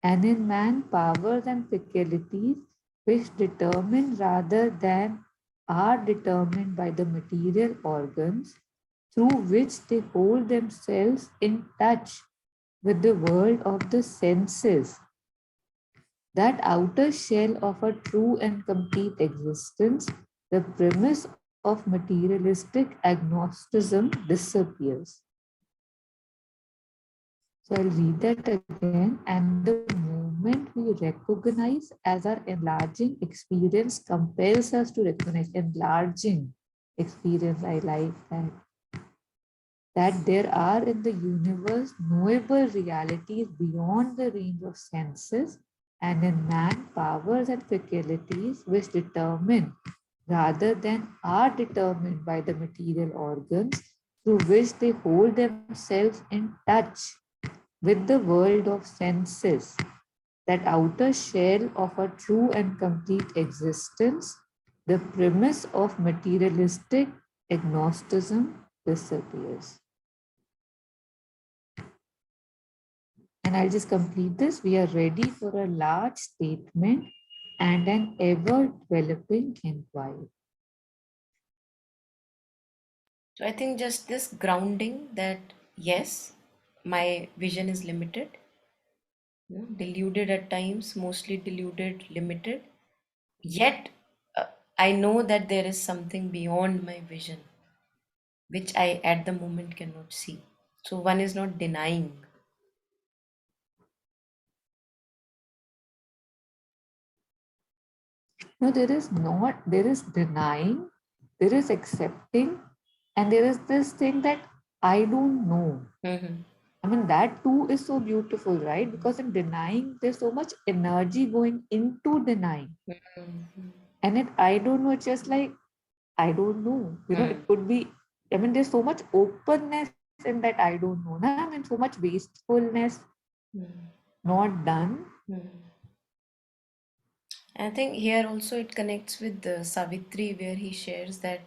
and in man powers and faculties which determine rather than are determined by the material organs through which they hold themselves in touch with the world of the senses. That outer shell of a true and complete existence, the premise of materialistic agnosticism disappears. So I'll read that again. And the moment we recognize as our enlarging experience compels us to recognize enlarging experience, I like that there are in the universe knowable realities beyond the range of senses, and in man powers and faculties which determine rather than are determined by the material organs through which they hold themselves in touch with the world of senses, that outer shell of a true and complete existence, the premise of materialistic agnosticism disappears. And I'll just complete this. We are ready for a large statement and an ever developing inquiry. So I think just this grounding that yes, my vision is limited, deluded at times, mostly deluded, limited. Yet I know that there is something beyond my vision, which I at the moment cannot see. So one is not denying. No, there is denying, there is accepting, and there is this thing that I don't know. Mm-hmm. I mean, that too is so beautiful, right? Because in denying, there's so much energy going into denying. Mm-hmm. And it, I don't know, it's just like, I don't know. You know, it could be, I mean, there's so much openness in that I don't know. I mean, so much wastefulness not done. I think here also it connects with the Savitri, where he shares that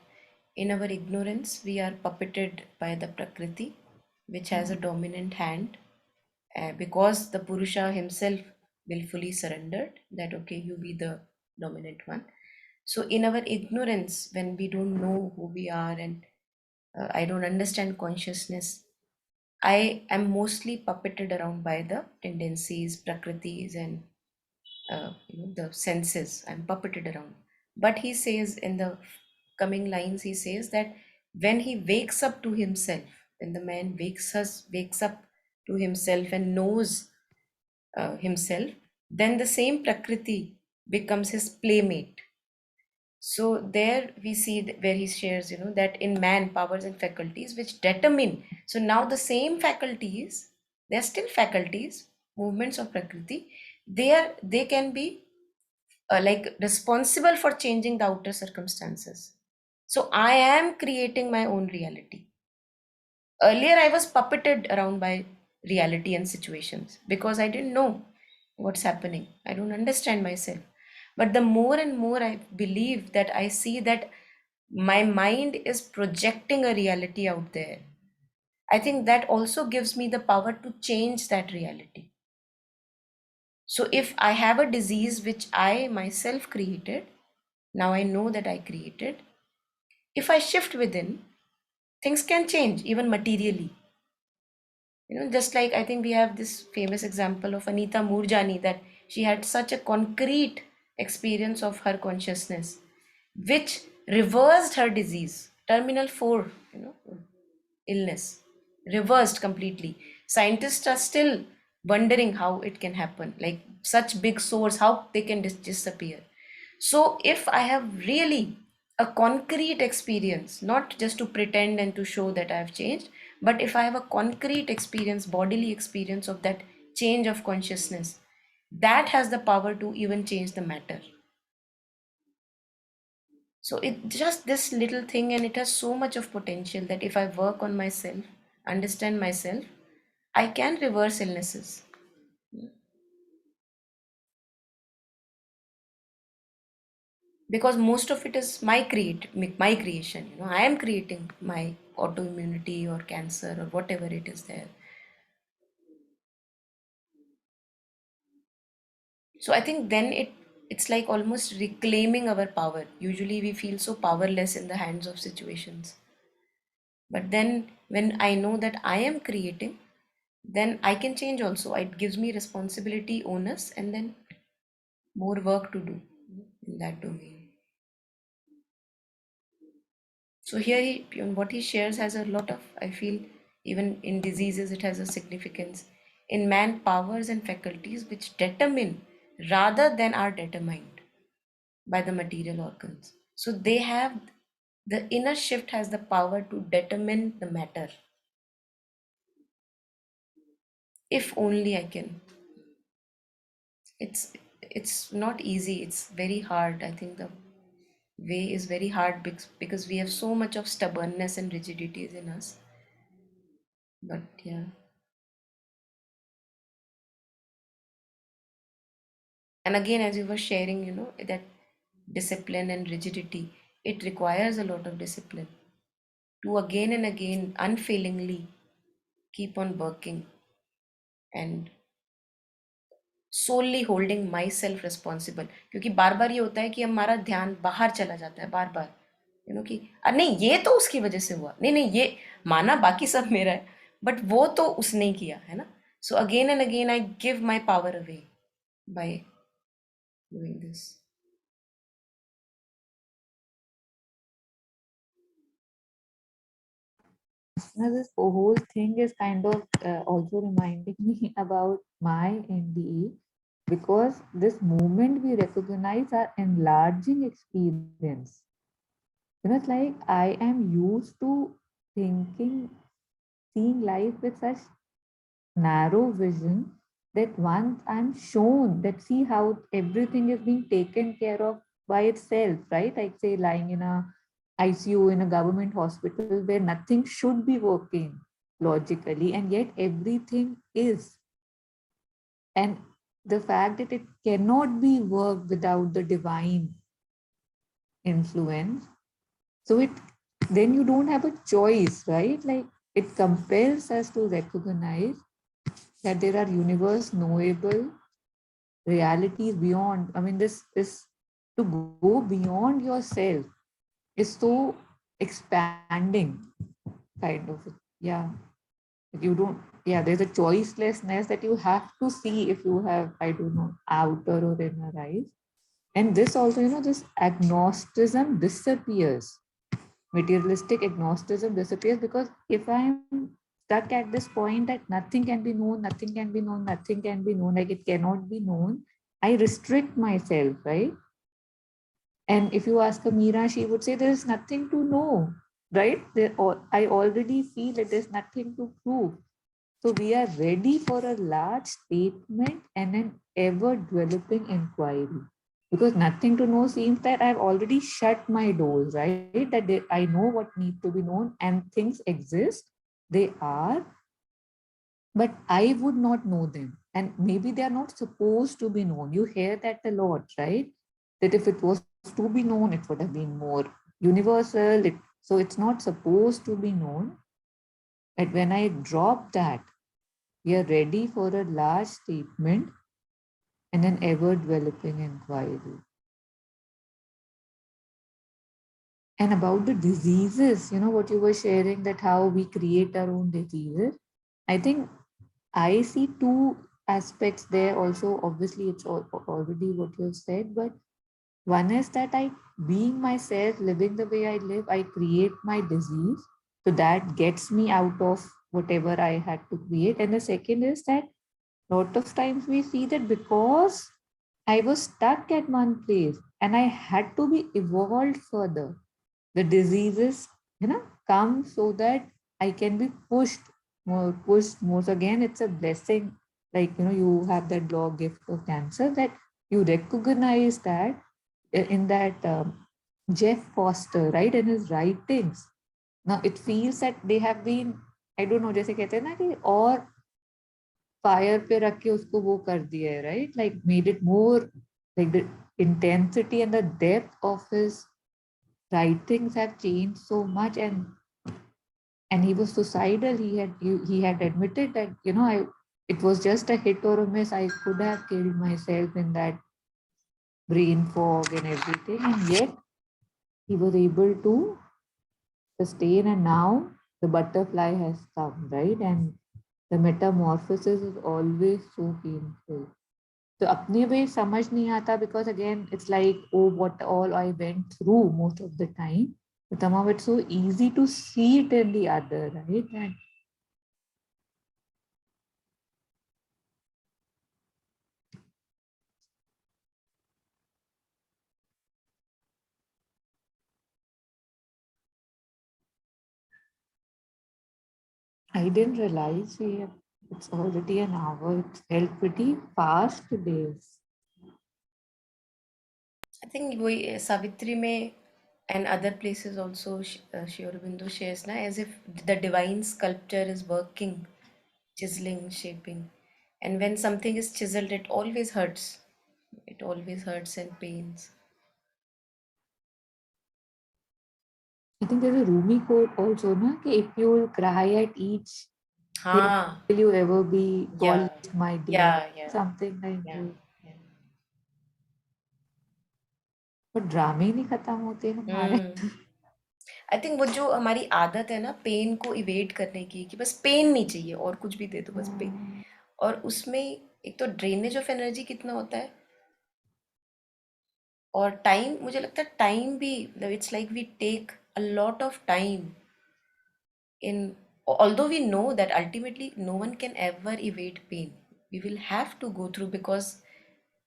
in our ignorance we are puppeted by the Prakriti, which has a dominant hand, because the Purusha himself willfully surrendered that okay, you be the dominant one. So in our ignorance, when we don't know who we are and I don't understand consciousness, I am mostly puppeted around by the tendencies, prakritis, and the senses. I'm puppeted around. But he says in the coming lines, he says that when he wakes up to himself, when the man wakes up to himself and knows himself, then the same prakriti becomes his playmate. So there we see where he shares, that in man powers and faculties which determine. So now the same faculties, they're still faculties, movements of prakriti. They can be like responsible for changing the outer circumstances. So I am creating my own reality. Earlier I was puppeted around by reality and situations because I didn't know what's happening. I don't understand myself. But the more and more I believe that I see that my mind is projecting a reality out there, I think that also gives me the power to change that reality. So if I have a disease which I myself created, now I know that I created. If I shift within, things can change even materially. Just like I think we have this famous example of Anita Moorjani, that she had such a concrete experience of her consciousness, which reversed her disease, terminal 4, illness, reversed completely. Scientists are still wondering how it can happen, like such big sores, how they can disappear. So if I have really a concrete experience, not just to pretend and to show that I have changed, but if I have a concrete experience, bodily experience of that change of consciousness, that has the power to even change the matter. So it just this little thing, and it has so much of potential that if I work on myself, understand myself, I can reverse illnesses. Because most of it is my creation. I am creating my autoimmunity or cancer or whatever it is there. So I think then it's like almost reclaiming our power. Usually we feel so powerless in the hands of situations, but then when I know that I am creating, then I can change also. It gives me responsibility, onus, and then more work to do in that domain. So here what he shares has a lot of, I feel, even in diseases, it has a significance. In man, powers and faculties which determine rather than are determined by the material organs. So they have, the inner shift has the power to determine the matter. If only I can. It's not easy. It's very hard. I think the way is very hard because we have so much of stubbornness and rigidities in us. But yeah. And again, as you were sharing, that discipline and rigidity, it requires a lot of discipline to again and again unfailingly keep on working and solely holding myself responsible. क्योंकि बार बार ये होता है कि हमारा ध्यान बाहर चला जाता है बार बार, कि नहीं ये तो उसकी वजह से हुआ, नहीं नहीं ये माना बाकी सब मेरा है, बट वो तो उसने ही किया है ना. So again and again I give my power away by doing this. Now, this whole thing is kind of also reminding me about my NDE, because this moment we recognize our enlarging experience. It's like I am used to thinking, seeing life with such narrow vision that once I'm shown that see how everything is being taken care of by itself, right? Like say lying in a ICU in a government hospital where nothing should be working logically, and yet everything is. And the fact that it cannot be worked without the divine influence. So it then you don't have a choice, right? Like it compels us to recognize that there are universe knowable realities beyond. I mean, this is to go beyond yourself is so expanding, kind of. Yeah. You don't, yeah, there's a choicelessness that you have to see if you have, I don't know, outer or inner eyes. And this also, this agnosticism disappears. Materialistic agnosticism disappears because if I'm stuck at this point that nothing can be known, nothing can be known, nothing can be known, like it cannot be known, I restrict myself, right? And if you ask a Meera, she would say there is nothing to know, right? I already feel that there's nothing to prove. So we are ready for a large statement and an ever developing inquiry. Because nothing to know seems that I've already shut my doors, right? That I know what needs to be known and things exist, they are, but I would not know them. And maybe they are not supposed to be known. You hear that a lot, right? That if it was to be known, it would have been more universal. So it's not supposed to be known. But when I drop that, we are ready for a large statement and an ever developing inquiry. And about the diseases, what you were sharing, that how we create our own diseases. I think I see two aspects there also. Obviously, it's already what you have said, but one is that being myself, living the way I live, I create my disease. So that gets me out of whatever I had to create. And the second is that lot of times we see that because I was stuck at one place and I had to be evolved further, the diseases, come so that I can be pushed more. So again, it's a blessing. Like, you have that blog gift of cancer, that you recognize that in that Jeff Foster, right, in his writings. Now it feels that they have been, I don't know, जैसे कहते हैं ना कि और fire पे रख के उसको वो कर दिया है, right? Like made it more, like the intensity and the depth of his writings have changed so much. And he was suicidal. He had admitted that, it was just a hit or a miss. I could have killed myself in that brain fog and everything, and yet he was able to sustain. And now the butterfly has come, right? And the metamorphosis is always so painful. So apne way samajh nahi aata, because again it's like, oh, what all I went through most of the time. But somehow it's so easy to see it in the other, right? And I didn't realize it's already an hour. It's felt pretty fast today. I think we Savitri may and other places also Sri Aurobindo shares na, as if the divine sculpture is working, chiseling, shaping. And when something is chiseled, it always hurts. It always hurts and pains. I think there's a Rumi quote also, na, कि if you will cry at each hill, हाँ, will you ever be yeah, polished, my dear? yeah, Something like yeah, this. yeah. पर ड्रामे ही नहीं खत्म होते हमारे. आई think वो जो हमारी आदत है ना पेन को इवेट करने की कि बस पेन नहीं चाहिए और कुछ भी दे दो बस पेन. और उसमें एक तो ड्रेनेज ऑफ एनर्जी कितना होता है और टाइम मुझे लगता है टाइम भी it's like we take a lot of time in although we know that ultimately no one can ever evade pain, we will have to go through because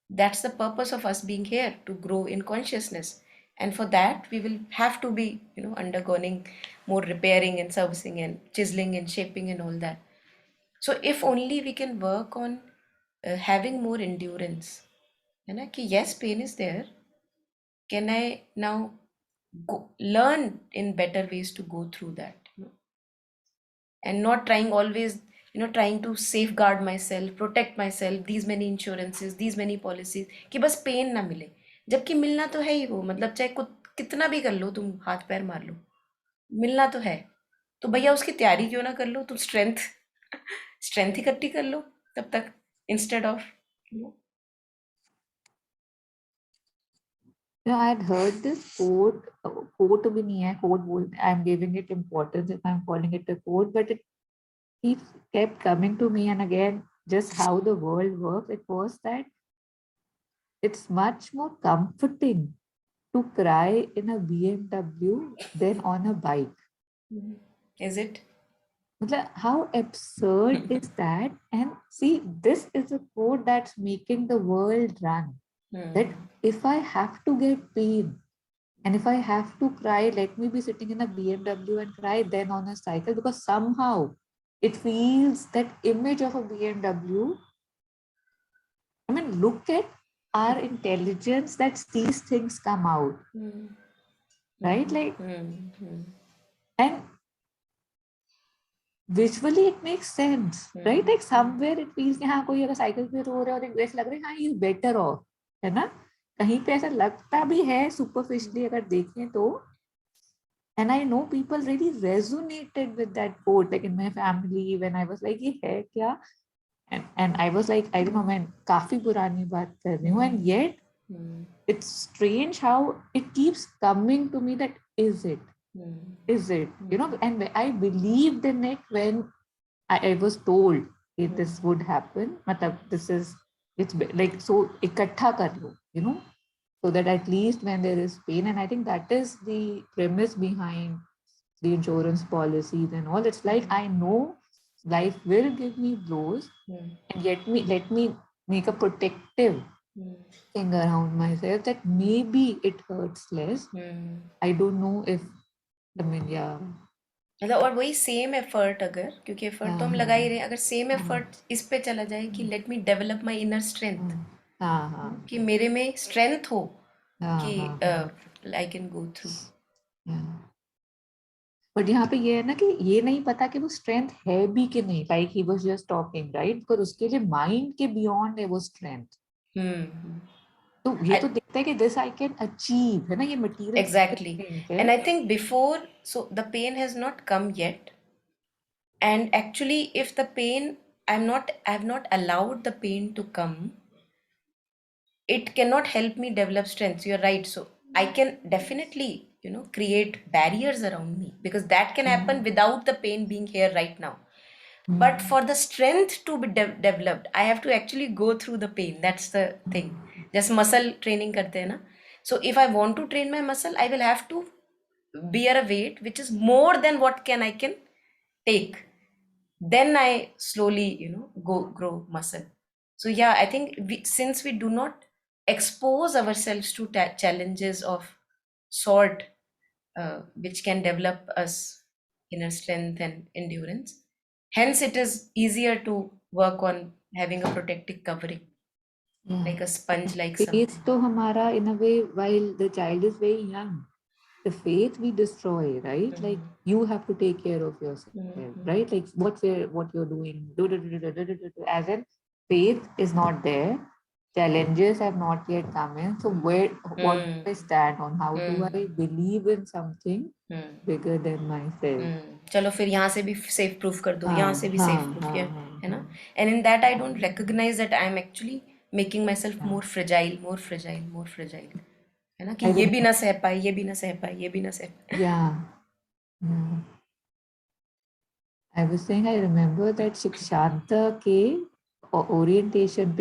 that's the purpose of us being here, to grow in consciousness. And for that we will have to be, undergoing more repairing and servicing and chiseling and shaping and all that. So if only we can work on having more endurance, है ना कि yes pain is there, can I now learn in better ways to go through that, and not trying always, trying to safeguard myself, protect myself, these many insurances, these many policies, कि बस pen ना मिले. जबकि मिलना तो है ही वो, मतलब चाहे कुछ कितना भी कर लो, तुम हाथ पैर मार लो, मिलना तो है. तो भैया उसकी तैयारी क्यों ना कर लो तुम, स्ट्रेंथ स्ट्रेंथ इकट्ठी कर लो तब तक, instead of. I had heard this quote, quote भी नहीं है, quote I'm giving it importance if I'm calling it a quote, but it kept coming to me, and again, just how the world works. It was that it's much more comforting to cry in a BMW than on a bike. Is it? How absurd is that? And see, this is a quote that's making the world run. That if I have to get pain and if I have to cry, let me be sitting in a BMW and cry then on a cycle, because somehow it feels that image of a BMW. I mean, look at our intelligence that these things come out, right? Like, and visually it makes sense, right? Like somewhere it feels कि हाँ कोई अगर cycle पे रो रहा है और एक वैसे लग रहा है हाँ he's better off, है ना? कहीं पे ऐसा लगता भी है superficially अगर देखें तो. And I know people really resonated with that quote, like in my family when I was like ये है क्या? And I was like, I don't know, मैं काफी पुरानी बात कर रही हूँ, and yet it's strange how it keeps coming to me that is it? Is it? And I believed in it when I was told this would happen. मतलब this is, it's like, so इकट्ठा कर लो, so that at least when there is pain, and I think that is the premise behind the insurance policies and all. It's like I know life will give me blows, and yet let me make a protective thing around myself that maybe it hurts less. I don't know if, I mean, yeah. मतलब और वही same effort, अगर क्योंकि effort तो हम लगा ही रहे हैं, अगर सेम एफर्ट इस पे चला जाए कि let me develop my inner strength, कि मेरे में स्ट्रेंथ हो कि I can go through. But यहाँ पे ये है ना कि ये नहीं पता कि वो स्ट्रेंथ है भी कि नहीं, like he was just talking, right? पर उसके लिए माइंड के बियॉन्ड है वो स्ट्रेंथ. तो ये तो दिखता है कि दिस आई कैन अचीव, है ना, ये material. Exactly. And I think before, so the pain has not come yet, and actually if the pain, I have not allowed the pain to come, it cannot help me develop strength. So you're right. So I can definitely, create barriers around me, because that can happen without the pain being here right now. But for the strength to be developed, I have to actually go through the pain. That's the thing. Just muscle training karte hai na. So if I want to train my muscle, I will have to bear a weight which is more than what I can take. Then I slowly, grow muscle. So yeah, I think since we do not expose ourselves to challenges of sort, which can develop us inner strength and endurance, hence it is easier to work on having a protective covering, Yeah. like a sponge, like Faith something. to hamara, in a way, while the child is very young, the faith we destroy, right? Like you have to take care of yourself, right? Like what you're doing, as in faith is not there. Challenges have not yet come in. So what Hmm. do I stand on? How do I Hmm. believe in something Hmm. bigger than myself? चलो फिर यहाँ से भी safe proof कर दो, यहाँ हाँ से भी हाँ सेफ प्रूफ हाँ किया, हाँ है ना. हाँ and in that I don't recognise that I am actually making myself हाँ. More fragile, more fragile, more fragile, है ना, कि I ये भी remember, ना सह पाए, ये भी ना सह पाए, ये भी ना सह पाए. yeah, yeah. I was saying I remember that Shikshanta ke orientation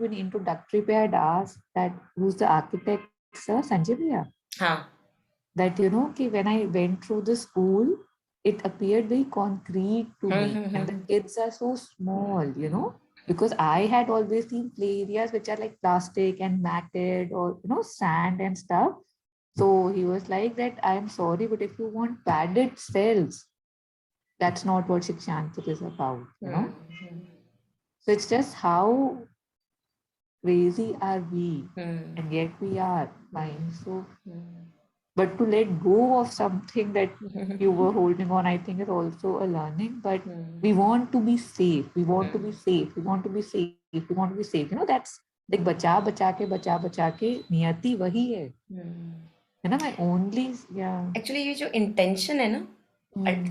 when introductory pe I had asked that who's the architect, sir, Sanjay Bhaiya, हाँ. that कि when I went through the school, it appeared very concrete to me, and the kids are so small, because I had always seen play areas which are like plastic and matted or sand and stuff. So he was like that, I am sorry, but if you want padded cells, that's not what Shikshantar is about. So it's just how crazy are we, and yet we are fine. So, but to let go of something that you were holding on, I think is also a learning. But we want to be safe. We want to be safe. We want to be safe. We want to be safe. That's like बचा के नियति वही है ना. My only, yeah. Actually ये जो intention है ना,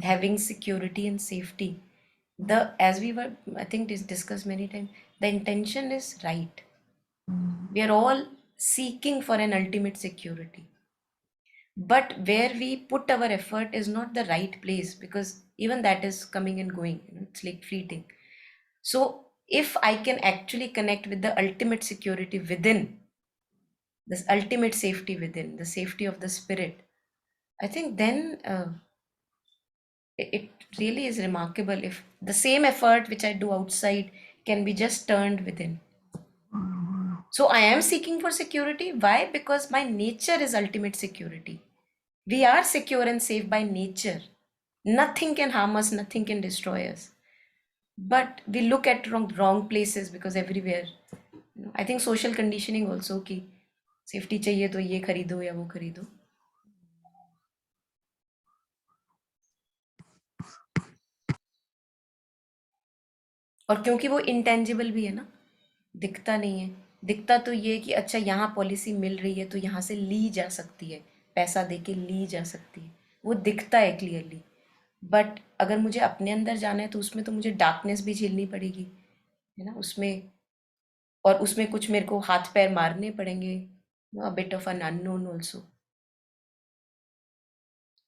having security and safety, the as we were, I think this discussed many times, the intention is right. We are all seeking for an ultimate security, but where we put our effort is not the right place, because even that is coming and going, it's like fleeting. So if I can actually connect with the ultimate security within, this ultimate safety within, the safety of the spirit, I think then it really is remarkable if the same effort which I do outside can be just turned within. So I am seeking for security. Why? Because my nature is ultimate security. We are secure and safe by nature. Nothing can harm us, nothing can destroy us. But we look at wrong places, because everywhere, I think social conditioning also कि safety चाहिए तो ये खरीदो या वो खरीदो. और क्योंकि वो इंटेंजिबल भी है ना, दिखता नहीं है. दिखता तो ये कि अच्छा यहाँ पॉलिसी मिल रही है तो यहाँ से ली जा सकती है, पैसा दे के ली जा सकती है, वो दिखता है क्लियरली. बट अगर मुझे अपने अंदर जाना है तो उसमें तो मुझे डार्कनेस भी झेलनी पड़ेगी, है ना, उसमें. और उसमें कुछ मेरे को हाथ पैर मारने पड़ेंगे, a bit of an unknown also.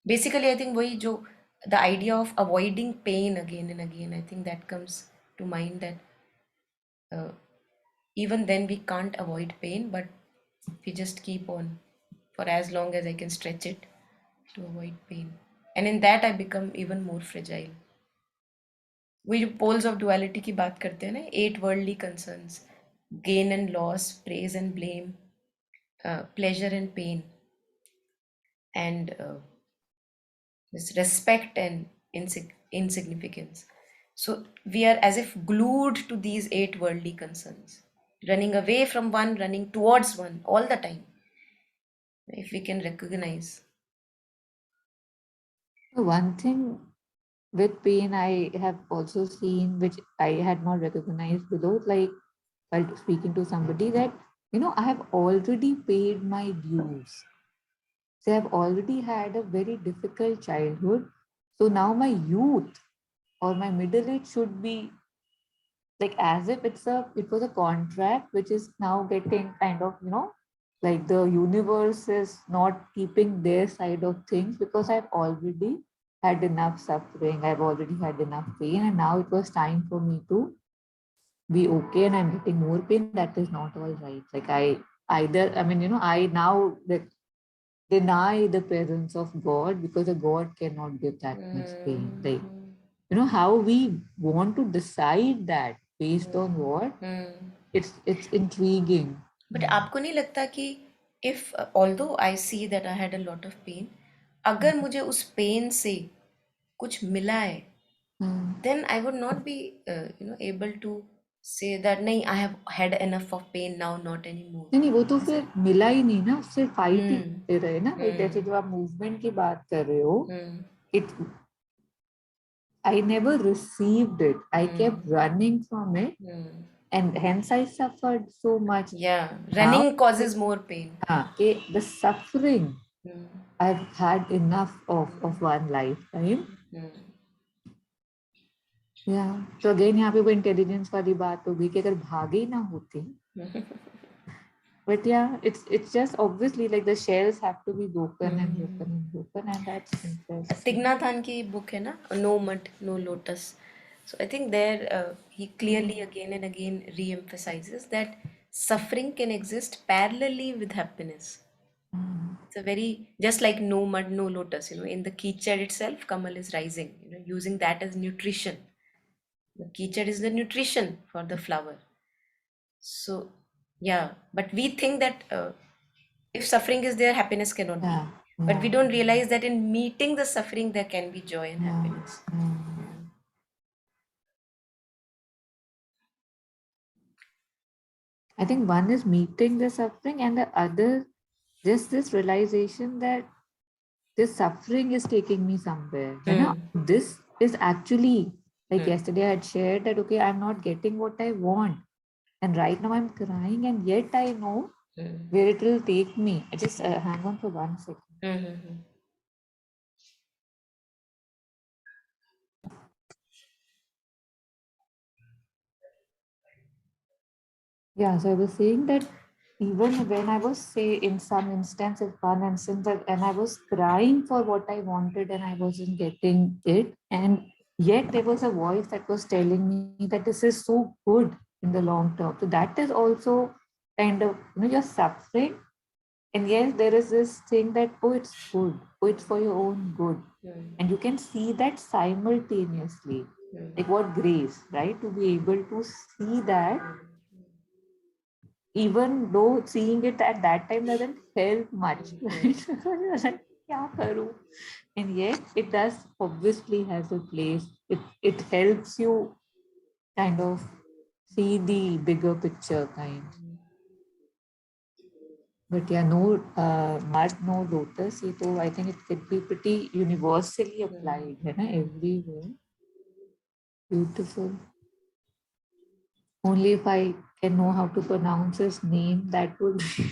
Basically I think वही जो the idea of avoiding pain again and again, I think that comes to mind that even then we can't avoid pain, but we just keep on for as long as I can stretch it to avoid pain. And in that I become even more fragile. We जो poles of duality की बात करते हैं ना, 8 worldly concerns, gain and loss, praise and blame, pleasure and pain, and this respect and insignificance. So we are as if glued to these 8 worldly concerns, running away from one, running towards one all the time. If we can recognize. One thing with pain I have also seen, which I had not recognized below, like while speaking to somebody, that I have already paid my dues. So I've already had a very difficult childhood. So now my youth or my middle age should be like as if it was a contract which is now getting kind of like the universe is not keeping their side of things, because I've already had enough suffering, I've already had enough pain, and now it was time for me to be okay, and I'm getting more pain. That is not all right. Like I either I mean I now, like, deny the presence of God because a God cannot give that much pain. Like, you know, how we want to decide that based on what? It's intriguing. But आपको नहीं लगता कि if although I see that I had a lot of pain, अगर मुझे उस pen से कुछ मिला है, Hmm. then I would not be able to say that nahi, I have had enough of pain now, not anymore. नहीं वो तो फिर मिला ही नहीं ना, उससे फाइट ही हम्म करते रहे ना। Like, जैसे जब आप मूवमेंट की बात कर रहे हो, it I never received it. I kept running from it, and hence I suffered so much. yeah, Now, running causes more pain. okay, the suffering I've had enough of one lifetime. Yeah. So again, यहाँ पे वो intelligence वाली बात होगी कि अगर भागे ही ना होते, but yeah, it's just obviously like the shells have to be broken and broken and broken, and that's interesting. Thich Nhat Hanh की book है ना, No Mud, No Lotus. So I think there he clearly again and again re-emphasizes that suffering can exist parallelly with happiness. It's a very, just like no mud, no lotus. In the Kichad itself, Kamal is rising. Using that as nutrition. The Kichad is the nutrition for the flower. So yeah, but we think that if suffering is there, happiness cannot be. Yeah. But we don't realize that in meeting the suffering, there can be joy and happiness. I think one is meeting the suffering, and the other, just this realization that this suffering is taking me somewhere. You know, this is actually, like yesterday I had shared that, okay, I'm not getting what I want. And right now I'm crying, and yet I know where it will take me. I just hang on for 1 second. Yeah, so I was saying that even when I was, say, in some instance, in one instance, and I was crying for what I wanted and I wasn't getting it, and yet there was a voice that was telling me that this is so good in the long term. So that is also kind of, you're suffering, and yes, there is this thing that, oh, it's good, oh, it's for your own good. And you can see that simultaneously. Like what grace, right? To be able to see that, even though seeing it at that time doesn't help much, right? Like, "Kya karu?" And yet it does obviously has a place. It helps you kind of see the bigger picture kind. But yeah, no mud, no lotus. So I think it could be pretty universally applied, everywhere. Beautiful. Only if I can know how to pronounce his name, that would be